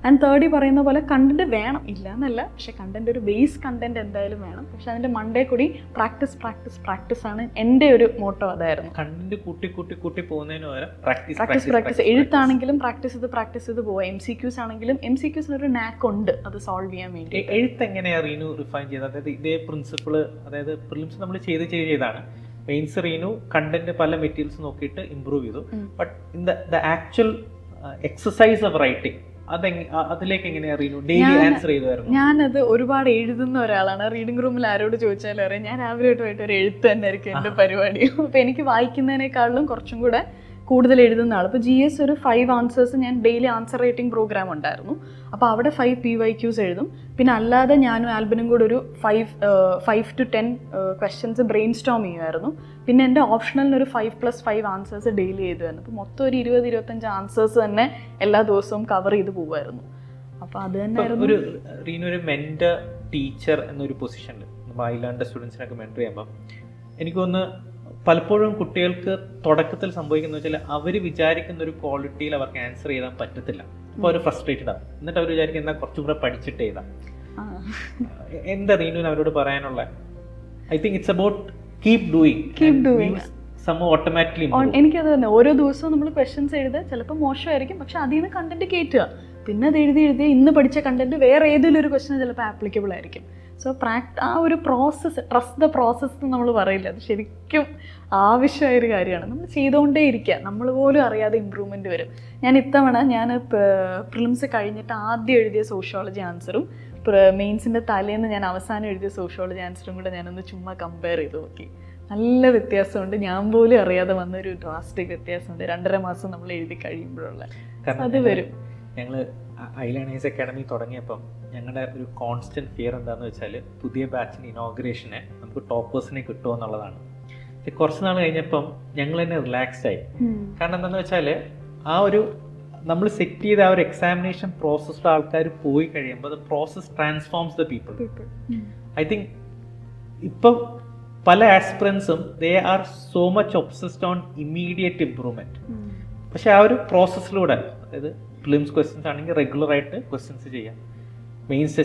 ആൻഡ് തേർഡ് ഈ പറയുന്ന പോലെ കണ്ടന്റ് വേണം, ഇല്ല എന്നല്ല, പക്ഷേ കണ്ടന്റ് ഒരു ബേസ് കണ്ടന്റ് എന്തായാലും വേണം. പക്ഷെ അതിൻ്റെ മണ്ടേ കൂടി പ്രാക്ടീസ് ആണ് എൻ്റെ ഒരു മോട്ടോ. അതായിരുന്നു കണ്ടന്റ് കൂട്ടി പോകുന്നതിന് പകരം പ്രാക്ടീസ്. എഴുത്താണെങ്കിലും പ്രാക്ടീസ് ചെയ്ത് പോവാം. MCQs ആണെങ്കിലും MCQs ഒരു നാക്ക് ഉണ്ട് അത് സോൾവ് ചെയ്യാൻ വേണ്ടി. എഴുത്ത് എങ്ങനെയാണ് റീനു റിഫൈൻ ചെയ്തത്? അതായത് ഇതേ പ്രിൻസിപ്പിള്, അതായത് പ്രിലിംസ് നമ്മൾ ചെയ്താണ്, മെയിൻസ് റീനു കണ്ടന്റ് പല മെറ്റീരിയൽസ് നോക്കിയിട്ട് ഇമ്പ്രൂവ് ചെയ്തു. But in the actual exercise of writing അതിലേക്ക് എങ്ങനെയാ റീനു ഡെയിലി ആൻസർ ചെയ്തായിരുന്നു? ഞാനത് ഒരുപാട് എഴുതുന്ന ഒരാളാണ്. റീഡിംഗ് റൂമിൽ ആരോട് ചോദിച്ചാലും അറിയാം, ഞാൻ രാവിലെ തൊട്ട് ഒരു എഴുത്ത് തന്നെ ആയിരിക്കും എൻ്റെ പരിപാടി. അപ്പോൾ എനിക്ക് വായിക്കുന്നതിനേക്കാളും കുറച്ചും കൂടെ കൂടുതൽ എഴുതുന്ന ആൾ. ഇപ്പോൾ GS ഒരു 5 ആൻസേഴ്സ് ഞാൻ ഡെയിലി ആൻസർ റേറ്റിംഗ് പ്രോഗ്രാം ഉണ്ടായിരുന്നു. അപ്പോൾ അവിടെ 5 PYQs എഴുതും. പിന്നെ അല്ലാതെ ഞാനും ആൽബിനും കൂടെ ഒരു 5 to 10 ക്വസ്റ്റ്യൻസ് ബ്രെയിൻ സ്റ്റോം ചെയ്യുമായിരുന്നു. പിന്നെ എൻ്റെ ഓപ്ഷണലിന് ഒരു 5+5 ആൻസേഴ്സ് ഡെയിലി എഴുതുമായിരുന്നു. അപ്പോൾ മൊത്തം ഒരു 20-25 ആൻസേഴ്സ് തന്നെ എല്ലാ ദിവസവും കവർ ചെയ്ത് പോകുമായിരുന്നു. അപ്പോൾ അത് തന്നെ ഒരു റീനു ഒരു മെന്റർ ടീച്ചർ എന്നൊരു പൊസിഷനിൽ നമ്മൾ ഐലാൻഡ് സ്റ്റുഡൻസിനൊക്കെ മെന്റർ ചെയ്യുമ്പോൾ എനിക്ക് തോന്നുന്നു പലപ്പോഴും കുട്ടികൾക്ക് തുടക്കത്തിൽ സംഭവിക്കുന്ന വെച്ചാൽ അവർ വിചാരിക്കുന്ന ഒരു ക്വാളിറ്റിയിൽ അവർക്ക് ആൻസർ ചെയ്താൻ പറ്റത്തില്ല. അപ്പോൾ അവർ ഫ്രസ്ട്രേറ്റഡ് ആവും. എന്നിട്ട് അവർ വിചാരിക്കും എന്നാൽ കുറച്ചും കൂടെ പഠിച്ചിട്ട് എഴുതാം. എന്താ റീനുവിന് അവരോട് പറയാനുള്ള? I think it's about keep doing some automatically. എനിക്കത് തന്നെ ഓരോ ദിവസവും നമ്മൾ ക്വസ്റ്റ്യൻസ് എഴുതുക, ചിലപ്പോൾ മോശമായിരിക്കും, പക്ഷെ അതിൽ നിന്ന് കണ്ടന്റ് കയറ്റുക. പിന്നെ അത് എഴുതി ഇന്ന് പഠിച്ച കണ്ടന്റ് വേറെ ഏതെങ്കിലും ഒരു ക്വസ്റ്റ്യൻ ചിലപ്പോൾ ആപ്ലിക്കബിൾ ആയിരിക്കും. സോ ആ ഒരു പ്രോസസ്സ്, ട്രസ്റ്റ് ദ പ്രോസസ്സ് എന്ന് നമ്മൾ പറയില്ല, അത് ശരിക്കും ആവശ്യമായൊരു കാര്യമാണ്. നമ്മൾ ചെയ്തുകൊണ്ടേ ഇരിക്കുക, നമ്മൾ പോലും അറിയാതെ ഇമ്പ്രൂവ്മെൻറ്റ് വരും. ഞാൻ ഇത്തവണ പ്രിലിംസ് കഴിഞ്ഞിട്ട് ആദ്യം എഴുതിയ സോഷ്യോളജി ആൻസറും മെയിൻസിൻ്റെ തലേന്ന് ഞാൻ അവസാനം എഴുതിയ സോഷ്യോളജി ആൻസറും കൂടെ ഞാനൊന്ന് ചുമ്മാ കമ്പയർ ചെയ്ത് നോക്കി. നല്ല വ്യത്യാസമുണ്ട്. ഞാൻ പോലും അറിയാതെ വന്നൊരു ഡ്രാസ്റ്റിക് വ്യത്യാസമുണ്ട് 2.5 മാസം നമ്മൾ എഴുതി കഴിയുമ്പോഴുള്ള. അത് വരും. ഞങ്ങൾ ഐലേണേഴ്സ് അക്കാഡമി തുടങ്ങിയപ്പം ഞങ്ങളുടെ ഒരു കോൺസ്റ്റന്റ് ഫിയർ എന്താണെന്ന് വെച്ചാൽ പുതിയ ബാച്ചിന് ഇനോഗ്രേഷന് നമുക്ക് ടോപ്പേഴ്സിനെ കിട്ടുമോ എന്നുള്ളതാണ്. പക്ഷെ കുറച്ച് നാൾ കഴിഞ്ഞപ്പം ഞങ്ങൾ തന്നെ റിലാക്സ്ഡ് ആയി. കാരണം എന്താണെന്ന് വെച്ചാൽ ആ ഒരു നമ്മൾ സെറ്റ് ചെയ്ത ആ ഒരു എക്സാമിനേഷൻ പ്രോസസ്സിലെ ആൾക്കാർ പോയി കഴിയുമ്പോൾ the process transforms the people. I think ഇപ്പം പല ആസ്പിറൻസും they are so much obsessed on immediate improvement. പക്ഷെ ആ ഒരു പ്രോസസ്സിലൂടെ, അതായത് പ്രിലിംസ് ക്വസ്റ്റ്യൻസ് ആണെങ്കിൽ റെഗുലർ ആയിട്ട് ക്വസ്റ്റ്യൻസ് ചെയ്യാം, മെയിൻസ്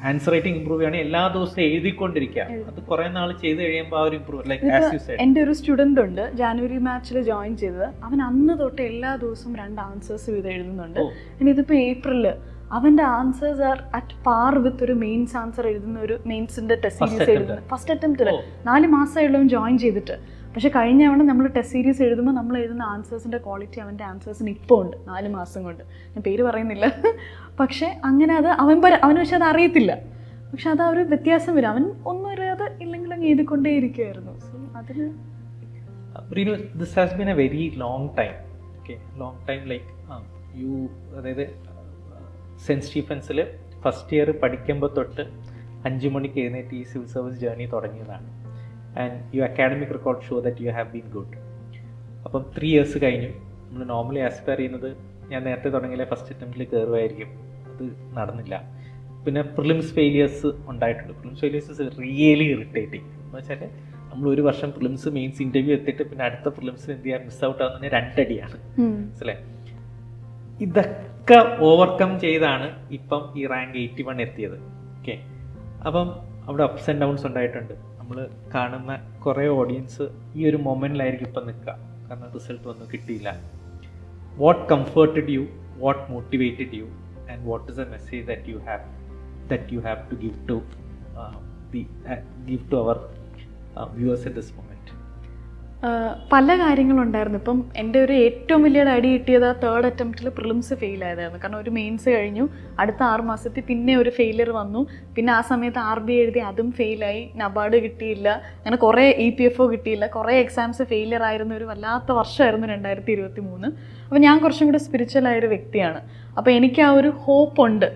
ആൻസർ റൈറ്റിംഗ് ഇംപ്രൂവ് ചെയ്യുകയാണെങ്കിൽ എല്ലാ ദിവസവും എഴുതിക്കൊണ്ടിരിക്കുക. അത് കുറെ നാൾ ചെയ്ത് കഴിയുമ്പോൾ ആ ഒരു improve. Like as you said, എൻ്റെ ഒരു സ്റ്റുഡൻ്റ് ഉണ്ട് ജാനുവരി മാച്ചിൽ ജോയിൻ ചെയ്തത്. അവൻ അന്ന് തൊട്ട് എല്ലാ ദിവസവും 2 ആൻസേഴ്സ് വീതം എഴുതുന്നുണ്ട്. ഇനി ഇതിപ്പോൾ ഏപ്രിലിൽ അവൻ്റെ ആൻസേഴ്സ് ആർ അറ്റ് പാർ വിത്ത് ഒരു മെയിൻസ് ആൻസർ എഴുതുന്ന ഒരു മെയിൻസിൻ്റെ ടെസ്റ്റ് സീരീസ് എഴുതുന്നത് ഫസ്റ്റ് അറ്റംപ്റ്റിൽ. 4 മാസമായുള്ളവൻ ജോയിൻ ചെയ്തിട്ട്. പക്ഷെ കഴിഞ്ഞ തവണ നമ്മൾ ടെസ്റ്റ് സീരീസ് എഴുതുമ്പോൾ നമ്മൾ എഴുതുന്ന ആൻസേഴ്സിൻ്റെ ക്വാളിറ്റി അവൻ്റെ ആൻസേഴ്സിന് ഇപ്പോൾ ഉണ്ട് 4 മാസം കൊണ്ട്. ഞാൻ പേര് പറയുന്നില്ല. പക്ഷെ അങ്ങനെ അത് അവന് പക്ഷെ അത് അറിയത്തില്ല. പക്ഷെ അത് ഒരു വ്യത്യാസം വരും. അവൻ ഒന്നും അറിയാതെ ഇല്ലെങ്കിൽ അങ്ങ് എഴുതിക്കൊണ്ടേ ഇരിക്കുമായിരുന്നു. സോ അതിന് this has been A very long time. Okay, long time like അതായത് സെൻറ്റ് സ്റ്റീഫൻസിൽ ഫസ്റ്റ് ഇയർ പഠിക്കുമ്പോൾ തൊട്ട് 5 മണിക്ക് എഴുന്നേറ്റ് ഈ സിവിൽ സർവീസ് ജേർണി തുടങ്ങിയതാണ്. And your academic record show that you have been good. അപ്പം 3 ഇയേഴ്സ് കഴിഞ്ഞു. നമ്മൾ നോർമലി ആസ്പയർ ചെയ്യുന്നത് ഞാൻ നേരത്തെ തുടങ്ങിയ ഫസ്റ്റ് അറ്റംപ്റ്റിൽ കയറുമായിരിക്കും. അത് നടന്നില്ല. പിന്നെ പ്രിലിംസ് ഫെയിലിയേഴ്സ് ഉണ്ടായിട്ടുണ്ട്. Prelims failures is really irritating. എന്ന് വെച്ചാൽ നമ്മൾ ഒരു വർഷം പ്രിലിംസ് മെയിൻസ് ഇൻ്റർവ്യൂ എത്തിയിട്ട് പിന്നെ അടുത്ത പ്രിലിംസിൽ എന്ത് ചെയ്യാൻ മിസ് ഔട്ട് ആവുന്ന 2 അടിയാണ്. മനസ്സിലായി? ഇതൊക്കെ ഓവർകം ചെയ്താണ് ഇപ്പം ഈ റാങ്ക് 81 എത്തിയത്. ഓക്കെ, അപ്പം അവിടെ അപ്സ് ആൻഡ് ഡൗൺസ് ഉണ്ടായിട്ടുണ്ട്. നമ്മൾ കാണുന്ന കുറേ ഓഡിയൻസ് ഈ ഒരു മൊമെൻറ്റിലായിരിക്കും ഇപ്പം നിൽക്കുക. കാരണം റിസൾട്ട് ഒന്നും കിട്ടിയില്ല. What comforted you, what motivated you, and what is a message that you have to give to our viewers at this moment? പല കാര്യങ്ങളുണ്ടായിരുന്നു. ഇപ്പം എൻ്റെ ഒരു ഏറ്റവും വലിയ അടി കിട്ടിയത് ആ 3rd അറ്റംപ്റ്റിൽ പ്രിലിംസ് ഫെയിൽ ആയതായിരുന്നു. കാരണം ഒരു മെയിൻസ് കഴിഞ്ഞു, അടുത്ത 6 മാസത്തിൽ പിന്നെ ഒരു ഫെയിലിയർ വന്നു. പിന്നെ ആ സമയത്ത് RB എഴുതി, അതും ഫെയിലായി. നബാർഡ് കിട്ടിയില്ല. അങ്ങനെ കുറേ EPFO കിട്ടിയില്ല. കുറേ എക്സാംസ് ഫെയിലിയർ ആയിരുന്ന ഒരു വല്ലാത്ത വർഷമായിരുന്നു 2023. അപ്പോൾ ഞാൻ കുറച്ചും കൂടെ സ്പിരിച്വലായൊരു വ്യക്തിയാണ്. അപ്പോൾ എനിക്ക് ആ ഒരു ഹോപ്പുണ്ട്,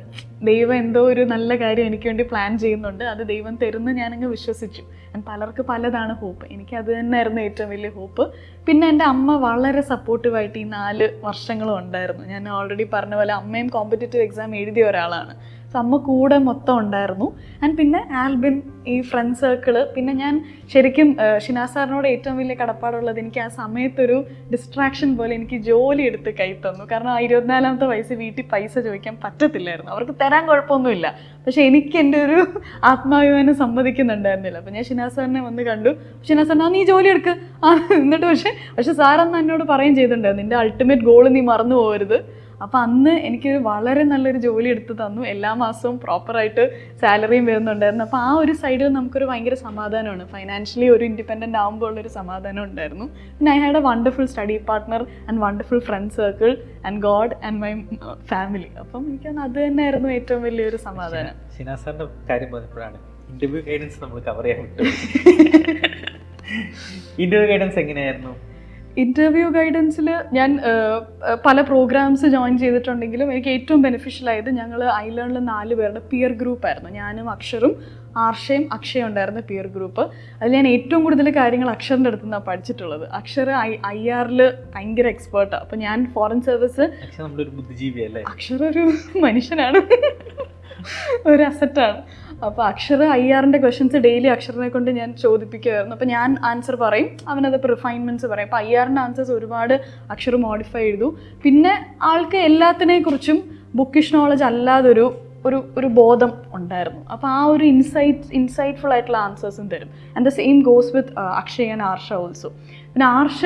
ദൈവം എന്തോ ഒരു നല്ല കാര്യം എനിക്ക് വേണ്ടി പ്ലാൻ ചെയ്യുന്നുണ്ട്, അത് ദൈവം തരുന്നു ഞാനങ്ങ് വിശ്വസിച്ചു. പലർക്ക് പലതാണ് ഹോപ്പ്. എനിക്ക് അത് തന്നെയായിരുന്നു ഏറ്റവും വലിയ ഹോപ്പ്. പിന്നെ എൻ്റെ അമ്മ വളരെ സപ്പോർട്ടീവായിട്ട് ഈ 4 വർഷങ്ങളും ഉണ്ടായിരുന്നു. ഞാൻ ഓൾറെഡി പറഞ്ഞ പോലെ അമ്മയും കോമ്പറ്റേറ്റീവ് എക്സാം എഴുതിയ ഒരാളാണ്. സോ അമ്മ കൂടെ മൊത്തം ഉണ്ടായിരുന്നു. ആൻഡ് പിന്നെ ആൽബിൻ, ഈ ഫ്രണ്ട് സർക്കിള്. പിന്നെ ഞാൻ ശരിക്കും ഷിനാസ് സാറിനോട് ഏറ്റവും വലിയ കടപ്പാടുള്ളത്, എനിക്ക് ആ സമയത്തൊരു ഡിസ്ട്രാക്ഷൻ പോലെ എനിക്ക് ജോലി എടുത്ത് കൈ തന്നു. കാരണം ആ 24-ാമത്തെ വയസ്സ് വീട്ടിൽ പൈസ ചോദിക്കാൻ പറ്റത്തില്ലായിരുന്നു. അവർക്ക് തരാൻ കുഴപ്പമൊന്നുമില്ല, പക്ഷെ എനിക്ക് എൻ്റെ ഒരു ആത്മാഭിമാനം സമ്മതിക്കുന്നുണ്ടായിരുന്നില്ല. അപ്പം ഞാൻ ഷിനാസ് സാറിനെ വന്ന് കണ്ടു. ഷിനാസ് സാറിന് നീ ജോലി എടുക്ക് എന്നിട്ട് പക്ഷെ സാറന്ന് എന്നോട് പറയുകയും ചെയ്തിട്ടുണ്ടായിരുന്നു, നിൻ്റെ അൾട്ടിമേറ്റ് ഗോൾ നീ മറന്നു പോകരുത്. അപ്പോൾ അന്ന് എനിക്ക് വളരെ നല്ലൊരു ജോലി എടുത്ത് തന്നു. എല്ലാ മാസവും പ്രോപ്പറായിട്ട് സാലറിയും വരുന്നുണ്ടായിരുന്നു. അപ്പോൾ ആ ഒരു സൈഡിൽ നമുക്കൊരു ഭയങ്കര സമാധാനമാണ്. ഫൈനാൻഷ്യലി ഒരു ഇൻഡിപെൻഡൻ്റ് ആകുമ്പോൾ ഉള്ളൊരു സമാധാനം ഉണ്ടായിരുന്നു. പിന്നെ I had A wonderful study partner and wonderful friend circle and God and my family. അപ്പം എനിക്ക് അത് തന്നെയായിരുന്നു ഏറ്റവും വലിയൊരു സമാധാനം. ഷിനാസ് സാറിൻ്റെ കാര്യം പറഞ്ഞപ്പോഴാണ് ഇൻ്റർവ്യൂ ഗൈഡൻസ് നമ്മൾ കവർ ചെയ്യാൻ പറ്റും. ഇൻ്റർവ്യൂ ഗൈഡൻസ് എങ്ങനെയായിരുന്നു? ഇൻ്റർവ്യൂ ഗൈഡൻസിൽ ഞാൻ പല പ്രോഗ്രാംസ് ജോയിൻ ചെയ്തിട്ടുണ്ടെങ്കിലും എനിക്ക് ഏറ്റവും ബെനിഫിഷ്യൽ ആയത്, ഞങ്ങൾ ഐലേണിൽ 4 പേരുടെ പിയർ ഗ്രൂപ്പായിരുന്നു. ഞാനും അക്ഷറും ആർഷയും അക്ഷയും ഉണ്ടായിരുന്ന പിയർ ഗ്രൂപ്പ്. അതിൽ ഞാൻ ഏറ്റവും കൂടുതൽ കാര്യങ്ങൾ അക്ഷറിൻ്റെ അടുത്ത് നിന്നാണ് പഠിച്ചിട്ടുള്ളത്. അക്ഷർ IR ഭയങ്കര എക്സ്പേർട്ടാണ്. അപ്പോൾ ഞാൻ ഫോറിൻ സർവീസ്, അക്ഷർ ഒരു മനുഷ്യനാണ്, ഒരു അസറ്റാണ്. അപ്പോൾ അക്ഷർ IRൻ്റെ ക്വസ്റ്റ്യൻസ് ഡെയിലി അക്ഷറിനെ കൊണ്ട് ഞാൻ ചോദിപ്പിക്കുമായിരുന്നു. അപ്പോൾ ഞാൻ ആൻസർ പറയും, അവനതിപ്പോൾ റിഫൈൻമെൻറ്റ്സ് പറയും. അപ്പോൾ IRൻ്റെ ആൻസേഴ്സ് ഒരുപാട് അക്ഷർ മോഡിഫൈ ചെയ്തു. പിന്നെ ആൾക്ക് എല്ലാത്തിനെക്കുറിച്ചും ബുക്കിഷ് നോളജ് അല്ലാതൊരു ഒരു ബോധം ഉണ്ടായിരുന്നു. അപ്പോൾ ആ ഒരു ഇൻസൈറ്റ്ഫുൾ ആയിട്ടുള്ള ആൻസേഴ്സും തരും. And the same goes with Akshay and Arsha also. പിന്നെ ആർഷ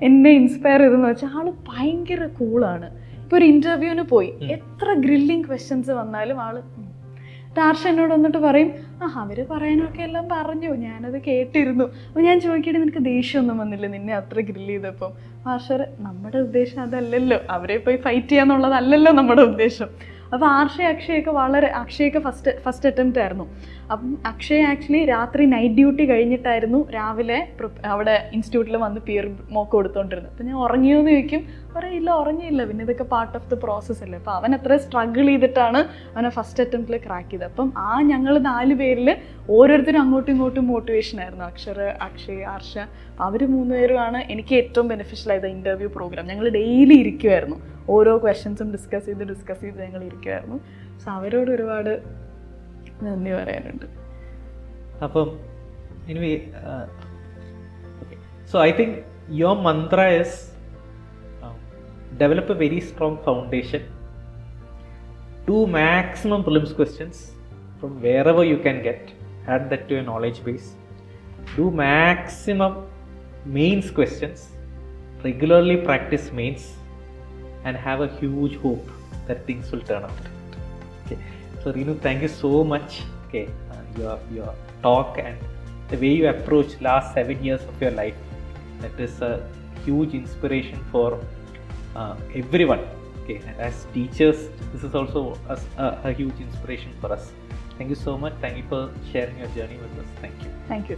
എന്നെ ഇൻസ്പയർ ചെയ്തെന്ന് വെച്ചാൽ ആൾ ഭയങ്കര കൂളാണ്. ഇപ്പോൾ ഒരു ഇൻ്റർവ്യൂവിന് പോയി എത്ര ഗ്രില്ലിങ് ക്വസ്റ്റ്യൻസ് വന്നാലും ആൾ ആർഷ എന്നോട് വന്നിട്ട് പറയും, അവർ പറയാനൊക്കെ എല്ലാം പറഞ്ഞു, ഞാനത് കേട്ടിരുന്നു. അപ്പോൾ ഞാൻ ചോദിക്കട്ടെ, നിനക്ക് ദേഷ്യമൊന്നും വന്നില്ല നിന്നെ അത്ര ഗ്രില്ല് ചെയ്തപ്പം? ആർഷ, നമ്മുടെ ഉദ്ദേശം അതല്ലല്ലോ, അവരെ പോയി ഫൈറ്റ് ചെയ്യാന്നുള്ളതല്ലല്ലോ നമ്മുടെ ഉദ്ദേശം. അപ്പോൾ അക്ഷയൊക്കെ അക്ഷയൊക്കെ ഫസ്റ്റ് അറ്റംപ്റ്റ് ആയിരുന്നു. അപ്പം അക്ഷയ് ആക്ച്വലി രാത്രി നൈറ്റ് ഡ്യൂട്ടി കഴിഞ്ഞിട്ടായിരുന്നു രാവിലെ അവിടെ ഇൻസ്റ്റിറ്റ്യൂട്ടിൽ വന്ന് പിയർ മോക്ക് കൊടുത്തോണ്ടിരുന്നത്. അപ്പം ഞാൻ ഉറങ്ങിയോന്ന് ചോദിക്കും, പറയില്ല ഉറങ്ങിയില്ല, പിന്നെ ഇതൊക്കെ പാർട്ട് ഓഫ് ദ പ്രോസസ്സ് അല്ലേ. അപ്പോൾ അവൻ എത്ര സ്ട്രഗിൾ ചെയ്തിട്ടാണ് അവനെ ഫസ്റ്റ് അറ്റംപ്റ്റിൽ ക്രാക്ക് ചെയ്തത്. അപ്പം ഞങ്ങൾ 4 പേരിൽ ഓരോരുത്തരും അങ്ങോട്ടും ഇങ്ങോട്ടും മോട്ടിവേഷൻ ആയിരുന്നു. അക്ഷർ, അക്ഷയ്, ആർഷ. അവർ 3 പേരുമാണ് എനിക്ക് ഏറ്റവും ബെനിഫിഷ്യൽ ആയത് ഇൻ്റർവ്യൂ പ്രോഗ്രാം. ഞങ്ങൾ ഡെയിലി ഇരിക്കുമായിരുന്നു, ഓരോ ക്വസ്റ്റ്യൻസും ഡിസ്കസ് ചെയ്ത് ഞങ്ങൾ ഇരിക്കുമായിരുന്നു. സോ അവരോട് ഒരുപാട് നന്ദി പറയാനുണ്ട്. അപ്പം anyway, so I think your Mantra is develop a very strong foundation, do maximum prelims questions from wherever you can get, add that to your knowledge base, do maximum mains questions, regularly practice mains, and have a huge hope that things will turn out. Okay, so Reenu, thank you so much. Okay, your talk and the way you approach last 7 years of your life, that is a huge inspiration for everyone. Okay, and as teachers, this is also a huge inspiration for us. Thank you so much. Thank you for sharing your journey with us. Thank you. Thank you.